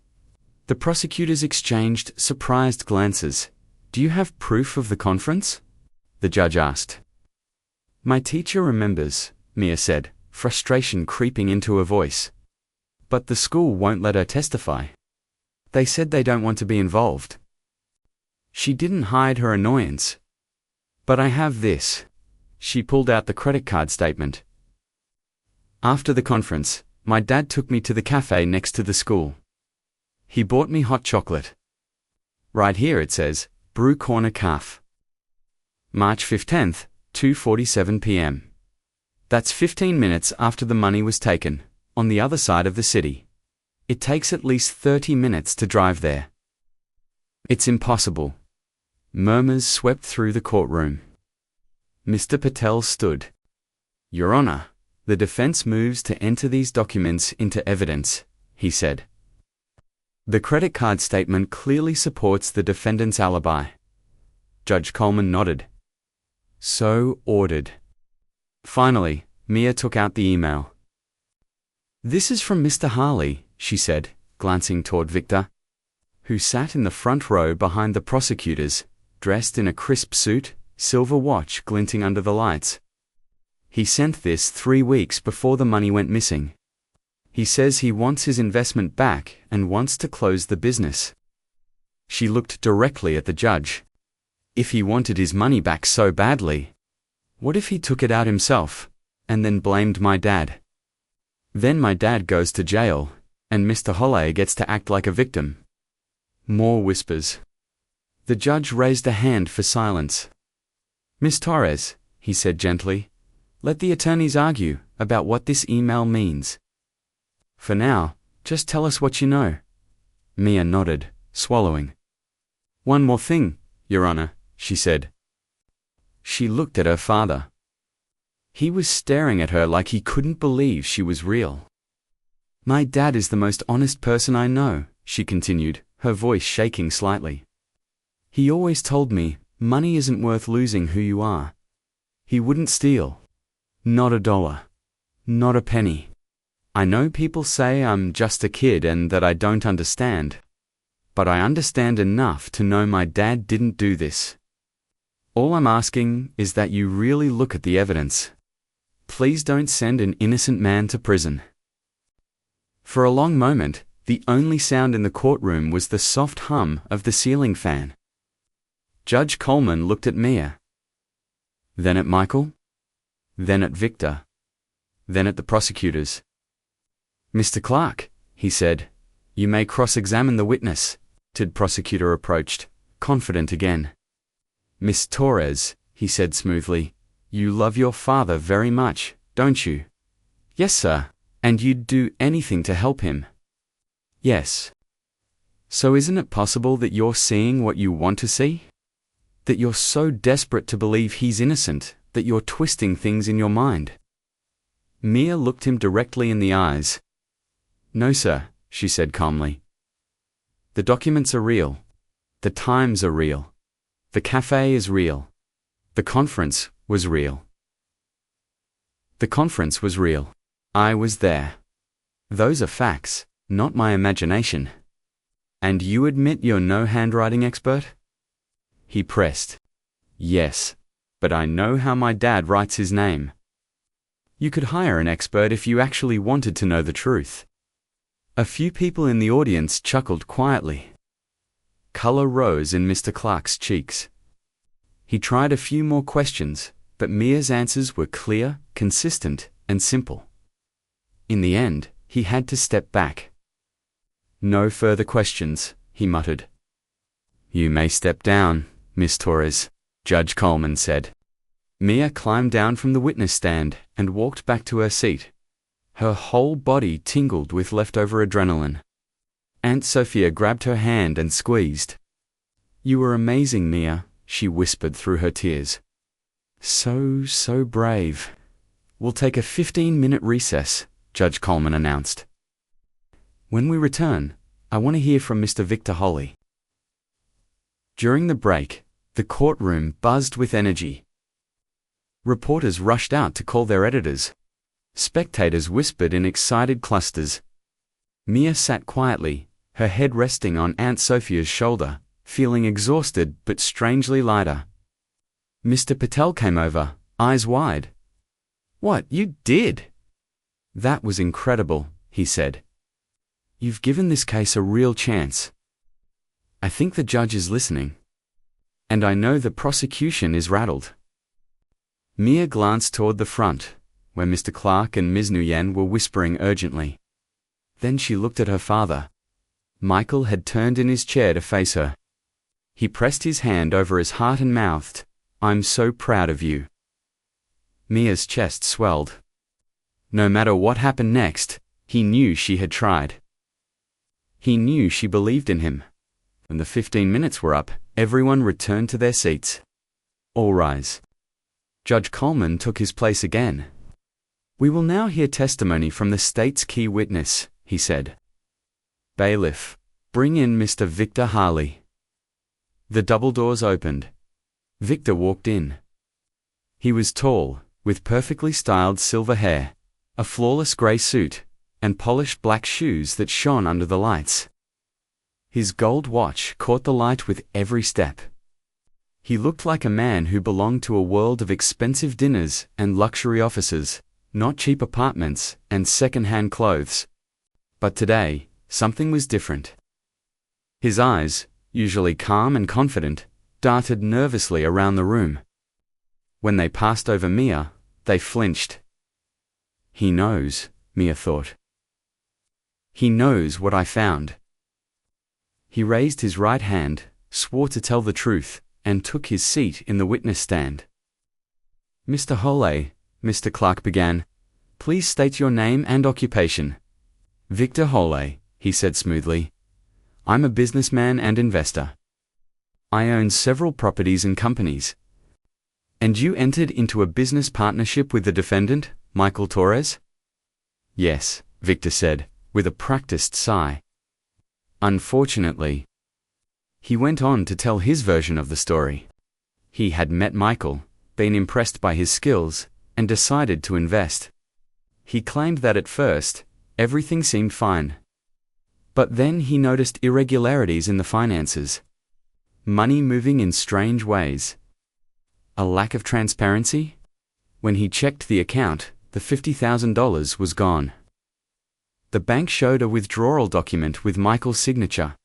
Speaker 1: The prosecutors exchanged surprised glances. Do you have proof of the conference? The judge asked. My teacher remembers, Mia said, frustration creeping into her voice. But the school won't let her testify. They said they don't want to be involved. She didn't hide her annoyance. But I have this. She pulled out the credit card statement. After the conference, my dad took me to the cafe next to the school. He bought me hot chocolate. Right here it says, Brew Corner Calf. March 15th, 2:47 p.m. That's 15 minutes after the money was taken, on the other side of the city. It takes at least 30 minutes to drive there. It's impossible. Murmurs swept through the courtroom. Mr. Patel stood. Your Honor, the defense moves to enter these documents into evidence, he said. The credit card statement clearly supports the defendant's alibi. Judge Coleman nodded. So ordered. Finally, Mia took out the email. This is from Mr. Harley, she said, glancing toward Victor, who sat in the front row behind the prosecutors, dressed in a crisp suit, silver watch glinting under the lights. He sent this 3 weeks before the money went missing. He says he wants his investment back and wants to close the business. She looked directly at the judge. If he wanted his money back so badly, what if he took it out himself, and then blamed my dad? Then my dad goes to jail, and Mr. Holley gets to act like a victim. More whispers. The judge raised a hand for silence. Ms. Torres, he said gently, let the attorneys argue about what this email means. For now, just tell us what you know. Mia nodded, swallowing. One more thing, Your Honor, she said. She looked at her father. He was staring at her like he couldn't believe she was real. My dad is the most honest person I know, she continued, her voice shaking slightly. He always told me, money isn't worth losing who you are. He wouldn't steal. Not a dollar. Not a penny. I know people say I'm just a kid and that I don't understand. But I understand enough to know my dad didn't do this. All I'm asking is that you really look at the evidence. Please don't send an innocent man to prison. For a long moment, the only sound in the courtroom was the soft hum of the ceiling fan. Judge Coleman looked at Mia. Then at Michael. Then at Victor. Then at the prosecutors. Mr. Clark, he said, you may cross-examine the witness. The prosecutor approached, confident again. Miss Torres, he said smoothly, you love your father very much, don't you? Yes, sir, and you'd do anything to help him. Yes. So isn't it possible that you're seeing what you want to see? That you're so desperate to believe he's innocent, that you're twisting things in your mind? Mia looked him directly in the eyes. No, sir, she said calmly. The documents are real. The times are real. The cafe is real. The conference was real. The conference was real. I was there. Those are facts, not my imagination. And you admit you're no handwriting expert? He pressed. Yes, but I know how my dad writes his name. You could hire an expert if you actually wanted to know the truth. A few people in the audience chuckled quietly. Color rose in Mr. Clark's cheeks. He tried a few more questions, but Mia's answers were clear, consistent, and simple. In the end, he had to step back. No further questions, he muttered. You may step down, Miss Torres, Judge Coleman said. Mia climbed down from the witness stand and walked back to her seat. Her whole body tingled with leftover adrenaline. Aunt Sophia grabbed her hand and squeezed. You were amazing, Mia, she whispered through her tears. So brave. We'll take a 15-minute recess, Judge Coleman announced. When we return, I want to hear from Mr. Victor Holly. During the break, the courtroom buzzed with energy. Reporters rushed out to call their editors. Spectators whispered in excited clusters. Mia sat quietly, her head resting on Aunt Sophia's shoulder, feeling exhausted but strangely lighter. Mr. Patel came over, eyes wide. What, you did? That was incredible, he said. You've given this case a real chance. I think the judge is listening. And I know the prosecution is rattled. Mia glanced toward the front, where Mr. Clark and Ms. Nguyen were whispering urgently. Then she looked at her father. Michael had turned in his chair to face her. He pressed his hand over his heart and mouthed, I'm so proud of you. Mia's chest swelled. No matter what happened next, he knew she had tried. He knew she believed in him. When the 15 minutes were up, everyone returned to their seats. All rise. Judge Coleman took his place again. We will now hear testimony from the state's key witness, he said. Bailiff, bring in Mr. Victor Harley. The double doors opened. Victor walked in. He was tall, with perfectly styled silver hair, a flawless gray suit, and polished black shoes that shone under the lights. His gold watch caught the light with every step. He looked like a man who belonged to a world of expensive dinners and luxury offices, not cheap apartments and second-hand clothes. But today, something was different. His eyes, usually calm and confident, darted nervously around the room. When they passed over Mia, they flinched. He knows, Mia thought. He knows what I found. He raised his right hand, swore to tell the truth, and took his seat in the witness stand. Mr. Holey, Mr. Clark began, please state your name and occupation. Victor Holey, he said smoothly. I'm a businessman and investor. I own several properties and companies. And you entered into a business partnership with the defendant, Michael Torres? Yes, Victor said, with a practiced sigh. Unfortunately. He went on to tell his version of the story. He had met Michael, been impressed by his skills, and decided to invest. He claimed that at first, everything seemed fine. But then he noticed irregularities in the finances. Money moving in strange ways. A lack of transparency? When he checked the account, the $50,000 was gone. The bank showed a withdrawal document with Michael's signature.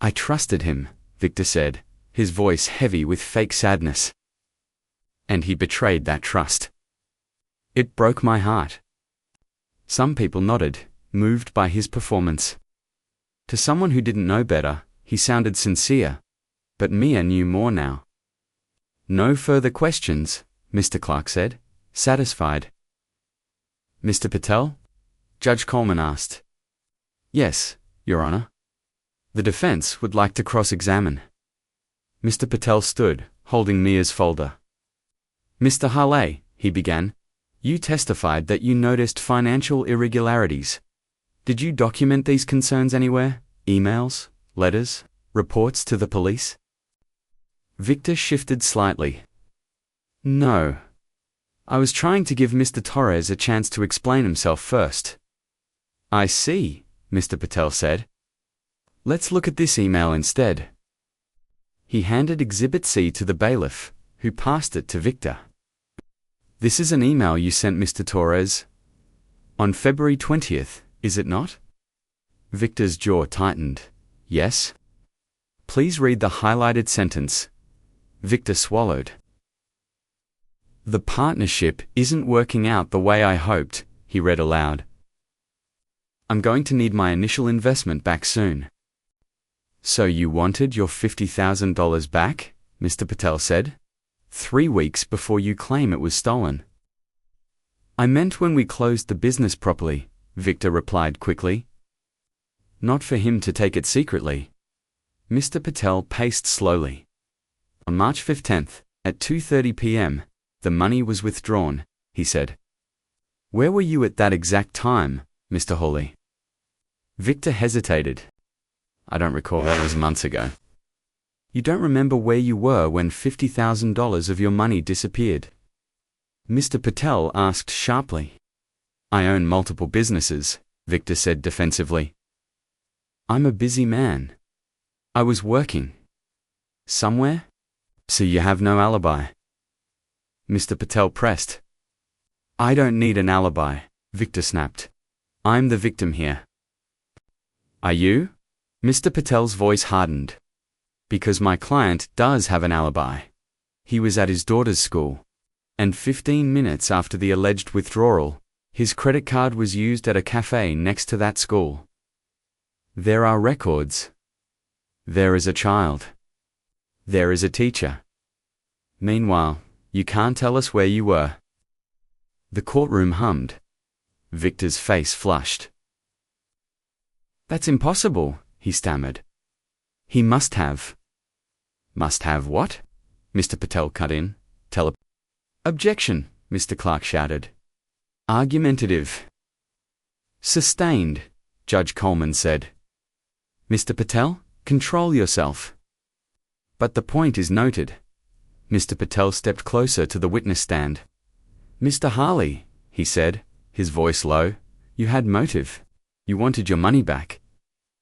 Speaker 1: I trusted him, Victor said, his voice heavy with fake sadness. And he betrayed that trust. It broke my heart. Some people nodded, moved by his performance. To someone who didn't know better, he sounded sincere. But Mia knew more now. No further questions, Mr. Clark said, satisfied. Mr. Patel? Judge Coleman asked. Yes, Your Honor. The defense would like to cross-examine. Mr. Patel stood, holding Mia's folder. Mr. Harley, he began, you testified that you noticed financial irregularities. Did you document these concerns anywhere? Emails? Letters? Reports to the police? Victor shifted slightly. No. I was trying to give Mr. Torres a chance to explain himself first. I see, Mr. Patel said. Let's look at this email instead. He handed Exhibit C to the bailiff, who passed it to Victor. This is an email you sent Mr. Torres on February 20th, is it not? Victor's jaw tightened. Yes. Please read the highlighted sentence. Victor swallowed. The partnership isn't working out the way I hoped, he read aloud. I'm going to need my initial investment back soon. So you wanted your $50,000 back? Mr. Patel said. 3 weeks before you claim it was stolen. I meant when we closed the business properly, Victor replied quickly. Not for him to take it secretly. Mr. Patel paced slowly. On March 15th, at 2:30 p.m., the money was withdrawn, he said. Where were you at that exact time, Mr. Hawley? Victor hesitated. I don't recall, that was months ago. You don't remember where you were when $50,000 of your money disappeared? Mr. Patel asked sharply. I own multiple businesses, Victor said defensively. I'm a busy man. I was working. Somewhere? So you have no alibi? Mr. Patel pressed. I don't need an alibi, Victor snapped. I'm the victim here. Are you? Mr. Patel's voice hardened. Because my client does have an alibi. He was at his daughter's school. And 15 minutes after the alleged withdrawal, his credit card was used at a cafe next to that school. There are records. There is a child. There is a teacher. Meanwhile, you can't tell us where you were. The courtroom hummed. Victor's face flushed. That's impossible, he stammered. He must have. Must have what? Mr. Patel cut in. Objection, Mr. Clark shouted. Argumentative. Sustained, Judge Coleman said. Mr. Patel, control yourself. But the point is noted. Mr. Patel stepped closer to the witness stand. Mr. Harley, he said, his voice low, you had motive. You wanted your money back.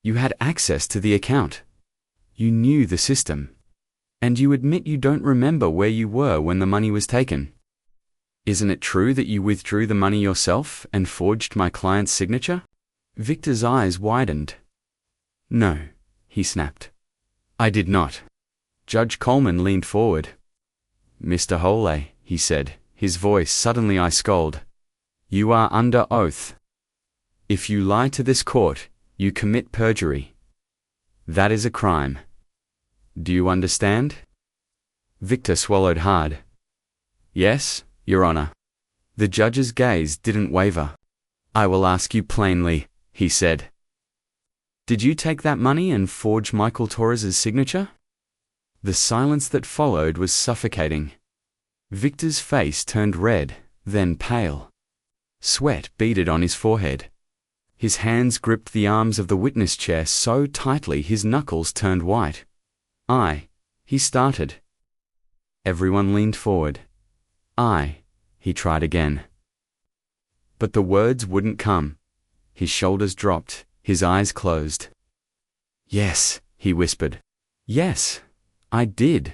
Speaker 1: You had access to the account. You knew the system. And you admit you don't remember where you were when the money was taken. Isn't it true that you withdrew the money yourself and forged my client's signature? Victor's eyes widened. No, he snapped. I did not. Judge Coleman leaned forward. Mr. Hawley, he said, his voice suddenly ice-cold. You are under oath. If you lie to this court, you commit perjury. That is a crime. Do you understand? Victor swallowed hard. Yes, Your Honor. The judge's gaze didn't waver. I will ask you plainly, he said. Did you take that money and forge Michael Torres's signature? The silence that followed was suffocating. Victor's face turned red, then pale. Sweat beaded on his forehead. His hands gripped the arms of the witness chair so tightly his knuckles turned white. He started. Everyone leaned forward. He tried again. But the words wouldn't come. His shoulders dropped, his eyes closed. Yes, he whispered. Yes, I did.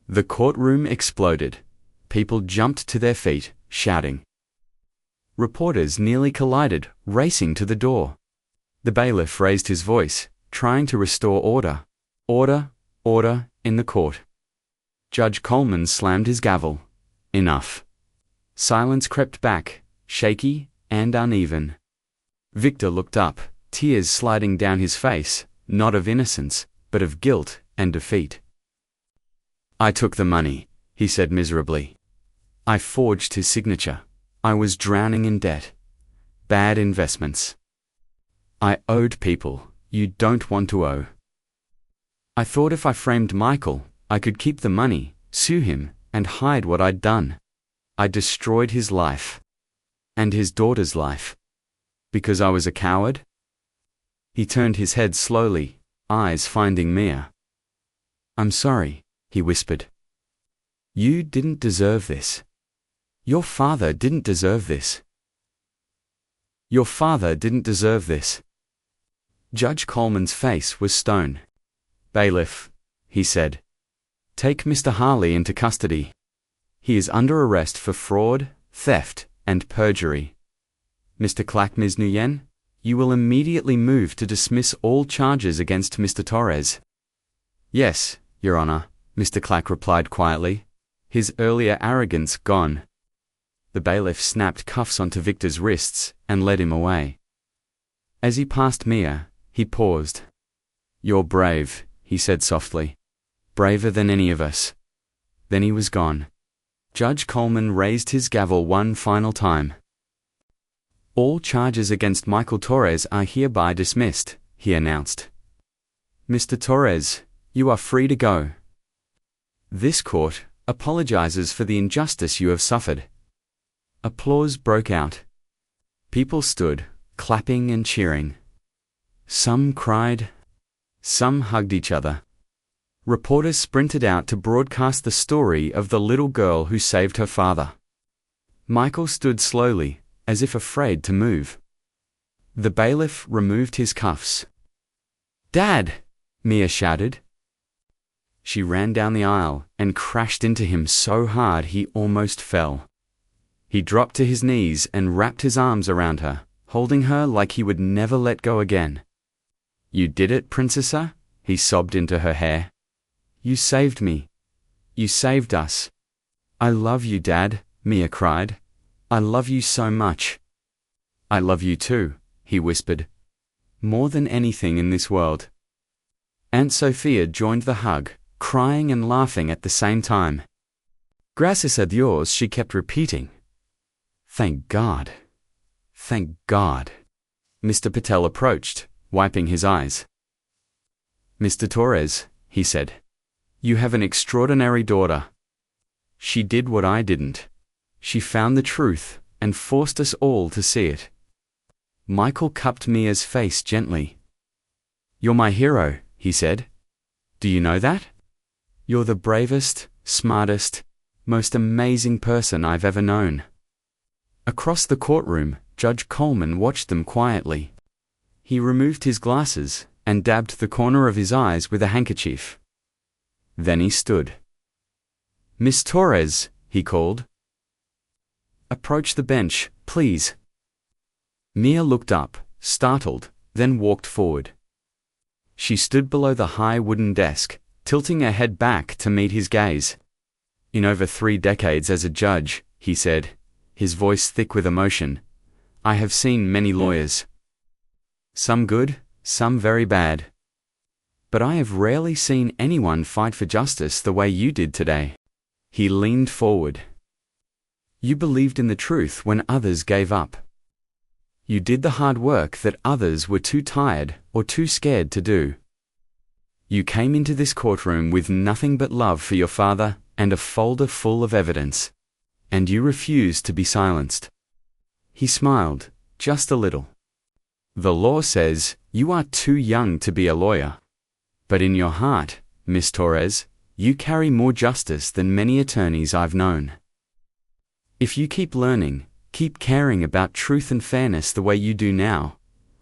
Speaker 1: The courtroom exploded. People jumped to their feet, shouting. Reporters nearly collided, racing to the door. The bailiff raised his voice, trying to restore order. Order, in the court. Judge Coleman slammed his gavel. Enough. Silence crept back, shaky and uneven. Victor looked up, tears sliding down his face, not of innocence, but of guilt and defeat. I took the money, he said miserably. I forged his signature. I was drowning in debt. Bad investments. I owed people you don't want to owe. I thought if I framed Michael, I could keep the money, sue him, and hide what I'd done. I destroyed his life. And his daughter's life. Because I was a coward? He turned his head slowly, eyes finding Mia. "I'm sorry," he whispered. "You didn't deserve this. Your father didn't deserve this. Your father didn't deserve this." Judge Coleman's face was stone. "Bailiff," he said, "take Mr. Harley into custody. He is under arrest for fraud, theft, and perjury. Mr. Clack, Ms. Nguyen, you will immediately move to dismiss all charges against Mr. Torres." "Yes, Your Honor," Mr. Clack replied quietly, his earlier arrogance gone. The bailiff snapped cuffs onto Victor's wrists and led him away. As he passed Mia, he paused. "You're brave," he said softly. "Braver than any of us." Then he was gone. Judge Coleman raised his gavel one final time. "All charges against Michael Torres are hereby dismissed," he announced. "Mr. Torres, you are free to go. This court apologizes for the injustice you have suffered." Applause broke out. People stood, clapping and cheering. Some cried. Some hugged each other. Reporters sprinted out to broadcast the story of the little girl who saved her father. Michael stood slowly, as if afraid to move. The bailiff removed his cuffs. "Dad!" Mia shouted. She ran down the aisle and crashed into him so hard he almost fell. He dropped to his knees and wrapped his arms around her, holding her like he would never let go again. "You did it, Princessa," he sobbed into her hair. "You saved me. You saved us." "I love you, Dad," Mia cried. "I love you so much." "I love you too," he whispered. "More than anything in this world." Aunt Sophia joined the hug, crying and laughing at the same time. "Gracias a Dios," she kept repeating. "Thank God. Thank God." Mr. Patel approached, wiping his eyes. "Mr. Torres," he said, "you have an extraordinary daughter. She did what I didn't. She found the truth and forced us all to see it." Michael cupped Mia's face gently. "You're my hero," he said. "Do you know that? You're the bravest, smartest, most amazing person I've ever known." Across the courtroom, Judge Coleman watched them quietly. He removed his glasses and dabbed the corner of his eyes with a handkerchief. Then he stood. "Miss Torres," he called. "Approach the bench, please." Mia looked up, startled, then walked forward. She stood below the high wooden desk, tilting her head back to meet his gaze. "In over 3 decades as a judge," he said, his voice thick with emotion, "I have seen many lawyers. Some good, some very bad. But I have rarely seen anyone fight for justice the way you did today." He leaned forward. "You believed in the truth when others gave up. You did the hard work that others were too tired or too scared to do. You came into this courtroom with nothing but love for your father and a folder full of evidence. And you refused to be silenced." He smiled, just a little. "The law says you are too young to be a lawyer. But in your heart, Miss Torres, you carry more justice than many attorneys I've known. If you keep learning, keep caring about truth and fairness the way you do now,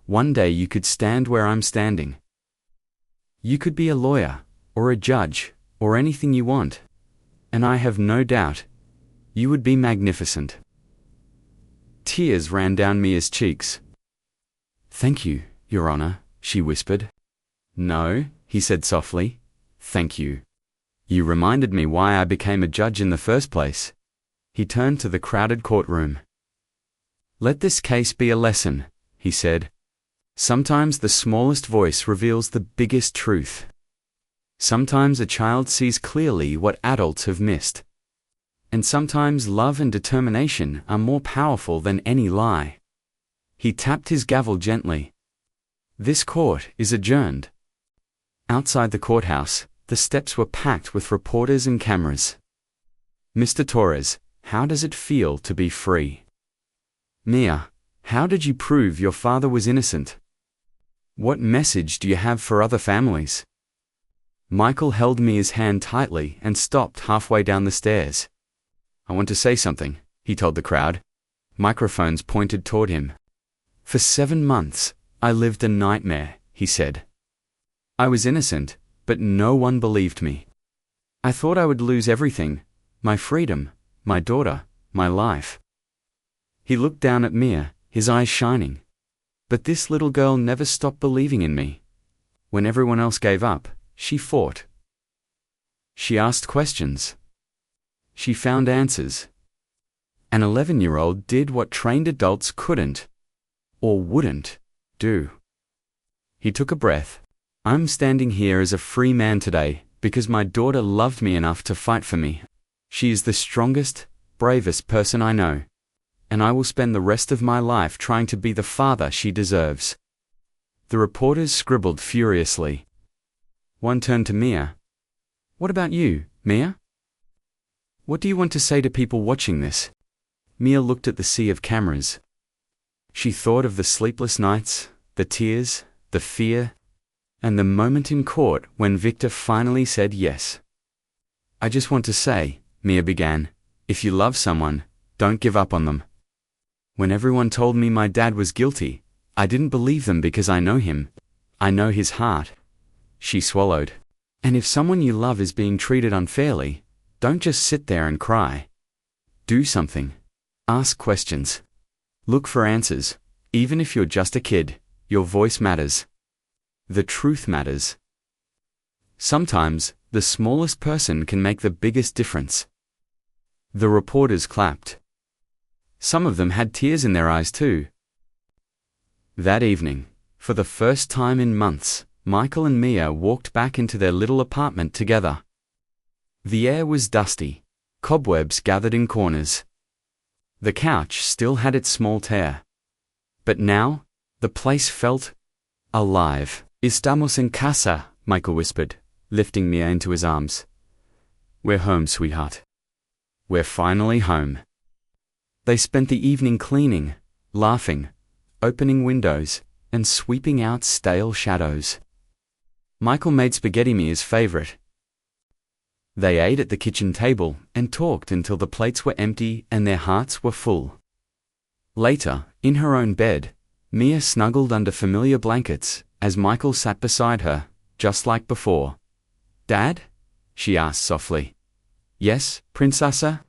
Speaker 1: one day you could stand where I'm standing. You could be a lawyer, or a judge, or anything you want. And I have no doubt you would be magnificent." Tears ran down Mia's cheeks. "Thank you, Your Honor," she whispered. "No," he said softly. "Thank you. You reminded me why I became a judge in the first place." He turned to the crowded courtroom. "Let this case be a lesson," he said. "Sometimes the smallest voice reveals the biggest truth. Sometimes a child sees clearly what adults have missed. And sometimes love and determination are more powerful than any lie." He tapped his gavel gently. "This court is adjourned." Outside the courthouse, the steps were packed with reporters and cameras. "Mr. Torres, how does it feel to be free?" "Mia, how did you prove your father was innocent?" What message do you have for other families? Michael held Mia's hand tightly and stopped halfway down the stairs. I want to say something, he told the crowd. Microphones pointed toward him. For 7 months, I lived a nightmare, he said. I was innocent, but no one believed me. I thought I would lose everything, my freedom, my daughter, my life. He looked down at Mia, his eyes shining. But this little girl never stopped believing in me. When everyone else gave up, she fought. She asked questions. She found answers. An 11-year-old did what trained adults couldn't, or wouldn't, do. He took a breath. I'm standing here as a free man today because my daughter loved me enough to fight for me. She is the strongest, bravest person I know, and I will spend the rest of my life trying to be the father she deserves. The reporters scribbled furiously. One turned to Mia. What about you, Mia? What do you want to say to people watching this? Mia looked at the sea of cameras. She thought of the sleepless nights, the tears, the fear, and the moment in court when Victor finally said yes. I just want to say, Mia began, if you love someone, don't give up on them. When everyone told me my dad was guilty, I didn't believe them because I know him. I know his heart. She swallowed. And if someone you love is being treated unfairly, don't just sit there and cry. Do something. Ask questions. Look for answers. Even if you're just a kid, your voice matters. The truth matters. Sometimes, the smallest person can make the biggest difference. The reporters clapped. Some of them had tears in their eyes too. That evening, for the first time in months, Michael and Mia walked back into their little apartment together. The air was dusty. Cobwebs gathered in corners. The couch still had its small tear. But now, the place felt alive. Estamos en casa, Michael whispered, lifting Mia into his arms. We're home, sweetheart. We're finally home. They spent the evening cleaning, laughing, opening windows, and sweeping out stale shadows. Michael made spaghetti, Mia's favorite. They ate at the kitchen table and talked until the plates were empty and their hearts were full. Later, in her own bed, Mia snuggled under familiar blankets as Michael sat beside her, just like before. Dad? She asked softly. Yes, Princessa?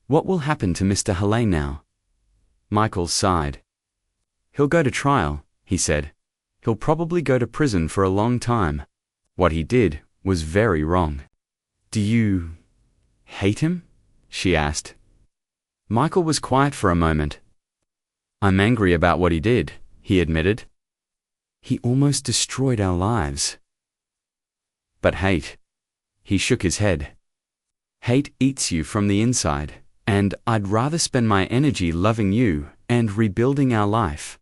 Speaker 1: What will happen to Mr. Helene now? Michael sighed. He'll go to trial, he said. He'll probably go to prison for a long time. What he did was very wrong. Do you hate him? She asked. Michael was quiet for a moment. I'm angry about what he did, he admitted. He almost destroyed our lives. But hate. He shook his head. Hate eats you from the inside, and I'd rather spend my energy loving you and rebuilding our life.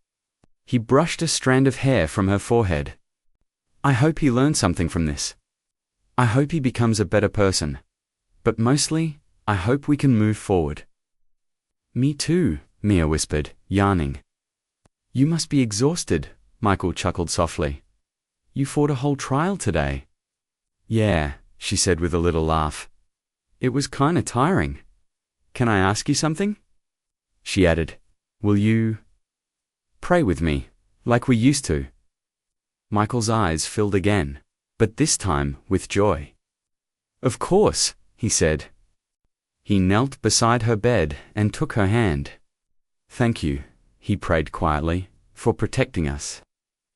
Speaker 1: He brushed a strand of hair from her forehead. I hope he learned something from this. I hope he becomes a better person. But mostly, I hope we can move forward. Me too, Mia whispered, yarning. You must be exhausted, Michael chuckled softly. You fought a whole trial today. Yeah, she said with a little laugh. It was kinda tiring. Can I ask you something? She added, will you pray with me, like we used to? Michael's eyes filled again, but this time with joy. Of course, he said. He knelt beside her bed and took her hand. Thank you, he prayed quietly, for protecting us.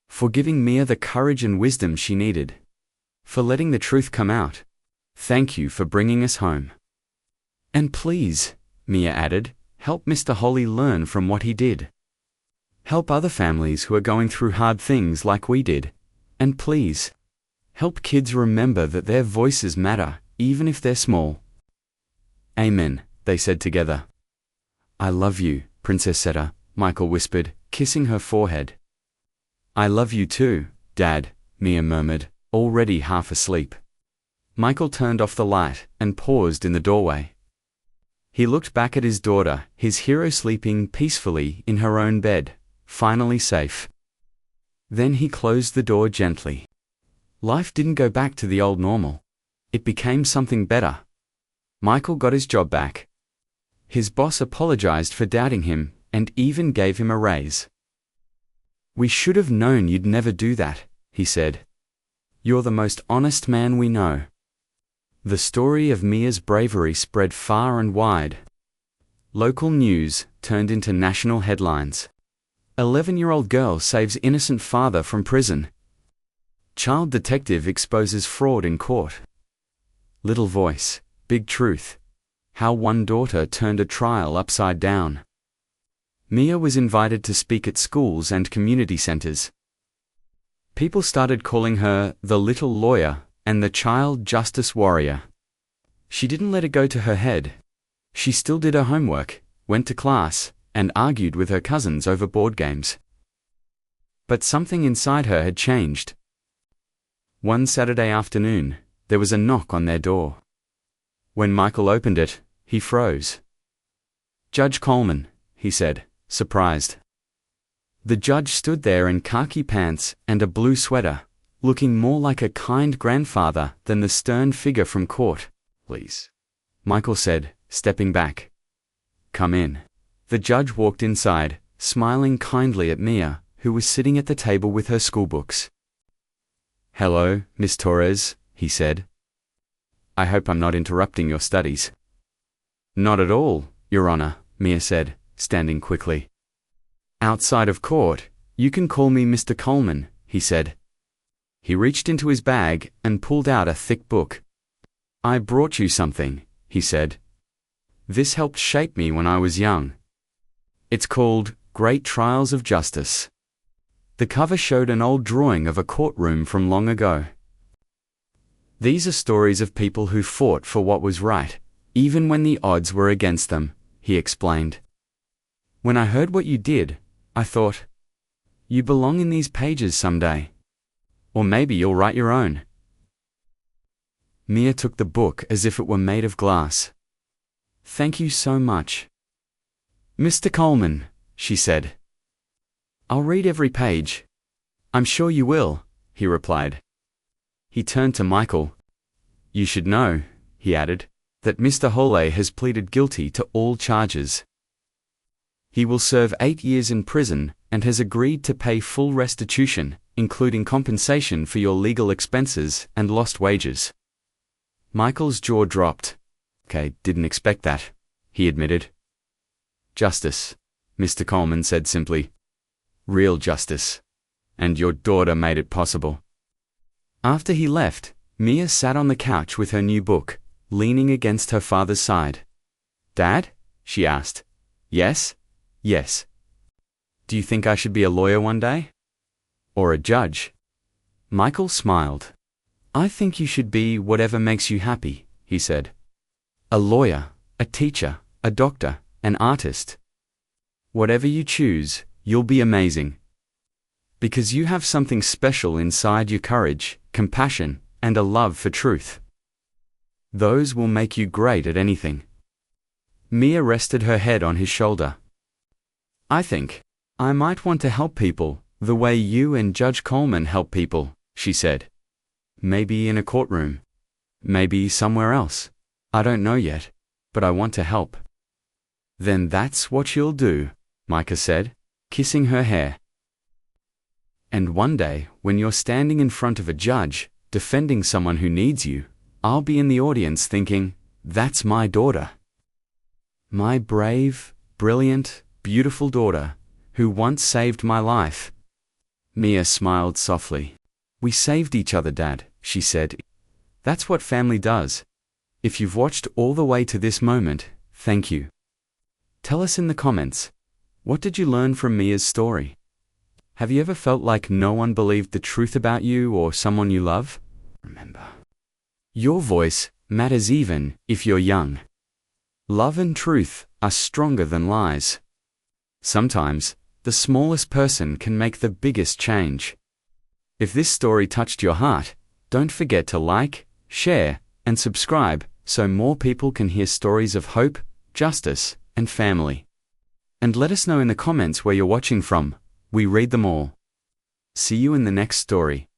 Speaker 1: For giving Mia the courage and wisdom she needed. For letting the truth come out. Thank you for bringing us home. And please, Mia added, help Mr. Holly learn from what he did. Help other families who are going through hard things like we did. And please, help kids remember that their voices matter, even if they're small. Amen, they said together. I love you, Princessetta, Michael whispered, kissing her forehead. I love you too, Dad, Mia murmured, already half asleep. Michael turned off the light and paused in the doorway. He looked back at his daughter, his hero sleeping peacefully in her own bed, finally safe. Then he closed the door gently. Life didn't go back to the old normal. It became something better. Michael got his job back. His boss apologized for doubting him and even gave him a raise. "We should have known you'd never do that," he said. "You're the most honest man we know." The story of Mia's bravery spread far and wide. Local news turned into national headlines. 11-year-old girl saves innocent father from prison. Child detective exposes fraud in court. Little voice, big truth. How one daughter turned a trial upside down. Mia was invited to speak at schools and community centers. People started calling her the little lawyer and the child justice warrior. She didn't let it go to her head. She still did her homework, went to class, and argued with her cousins over board games. But something inside her had changed. One Saturday afternoon, there was a knock on their door. When Michael opened it, he froze. "Judge Coleman," he said, surprised. The judge stood there in khaki pants and a blue sweater, looking more like a kind grandfather than the stern figure from court. "Please," Michael said, stepping back. "Come in." The judge walked inside, smiling kindly at Mia, who was sitting at the table with her schoolbooks. "Hello, Miss Torres," he said. "I hope I'm not interrupting your studies." "Not at all, Your Honor," Mia said, standing quickly. "Outside of court, you can call me Mr. Coleman," he said. He reached into his bag and pulled out a thick book. "I brought you something," he said. "This helped shape me when I was young. It's called Great Trials of Justice." The cover showed an old drawing of a courtroom from long ago. "These are stories of people who fought for what was right, even when the odds were against them," he explained. "When I heard what you did, I thought, you belong in these pages someday. Or maybe you'll write your own." Mia took the book as if it were made of glass. "Thank you so much, Mr. Coleman," she said. "I'll read every page." "I'm sure you will," he replied. He turned to Michael. "You should know," he added, "that Mr. Hole has pleaded guilty to all charges. He will serve 8 years in prison and has agreed to pay full restitution, including compensation for your legal expenses and lost wages." Michael's jaw dropped. "Okay, didn't expect that," he admitted. "Justice," Mr. Coleman said simply. "Real justice. And your daughter made it possible." After he left, Mia sat on the couch with her new book, leaning against her father's side. "Dad?" she asked. "Yes? Yes. Do you think I should be a lawyer one day? Or a judge?" Michael smiled. "I think you should be whatever makes you happy," he said. "A lawyer, a teacher, a doctor, an artist. Whatever you choose, you'll be amazing. Because you have something special inside you: courage, compassion, and a love for truth. Those will make you great at anything." Mia rested her head on his shoulder. "I think I might want to help people the way you and Judge Coleman help people," she said. "Maybe in a courtroom. Maybe somewhere else. I don't know yet, but I want to help." "Then that's what you'll do," Micah said, kissing her hair. "And one day, when you're standing in front of a judge, defending someone who needs you, I'll be in the audience thinking, that's my daughter. My brave, brilliant, beautiful daughter, who once saved my life." Mia smiled softly. "We saved each other, Dad," she said. "That's what family does. If you've watched all the way to this moment, thank you. Tell us in the comments, what did you learn from Mia's story? Have you ever felt like no one believed the truth about you or someone you love? Remember, your voice matters even if you're young. Love and truth are stronger than lies. Sometimes, the smallest person can make the biggest change. If this story touched your heart, don't forget to like, share, and subscribe so more people can hear stories of hope, justice, and family. And let us know in the comments where you're watching from. We read them all. See you in the next story.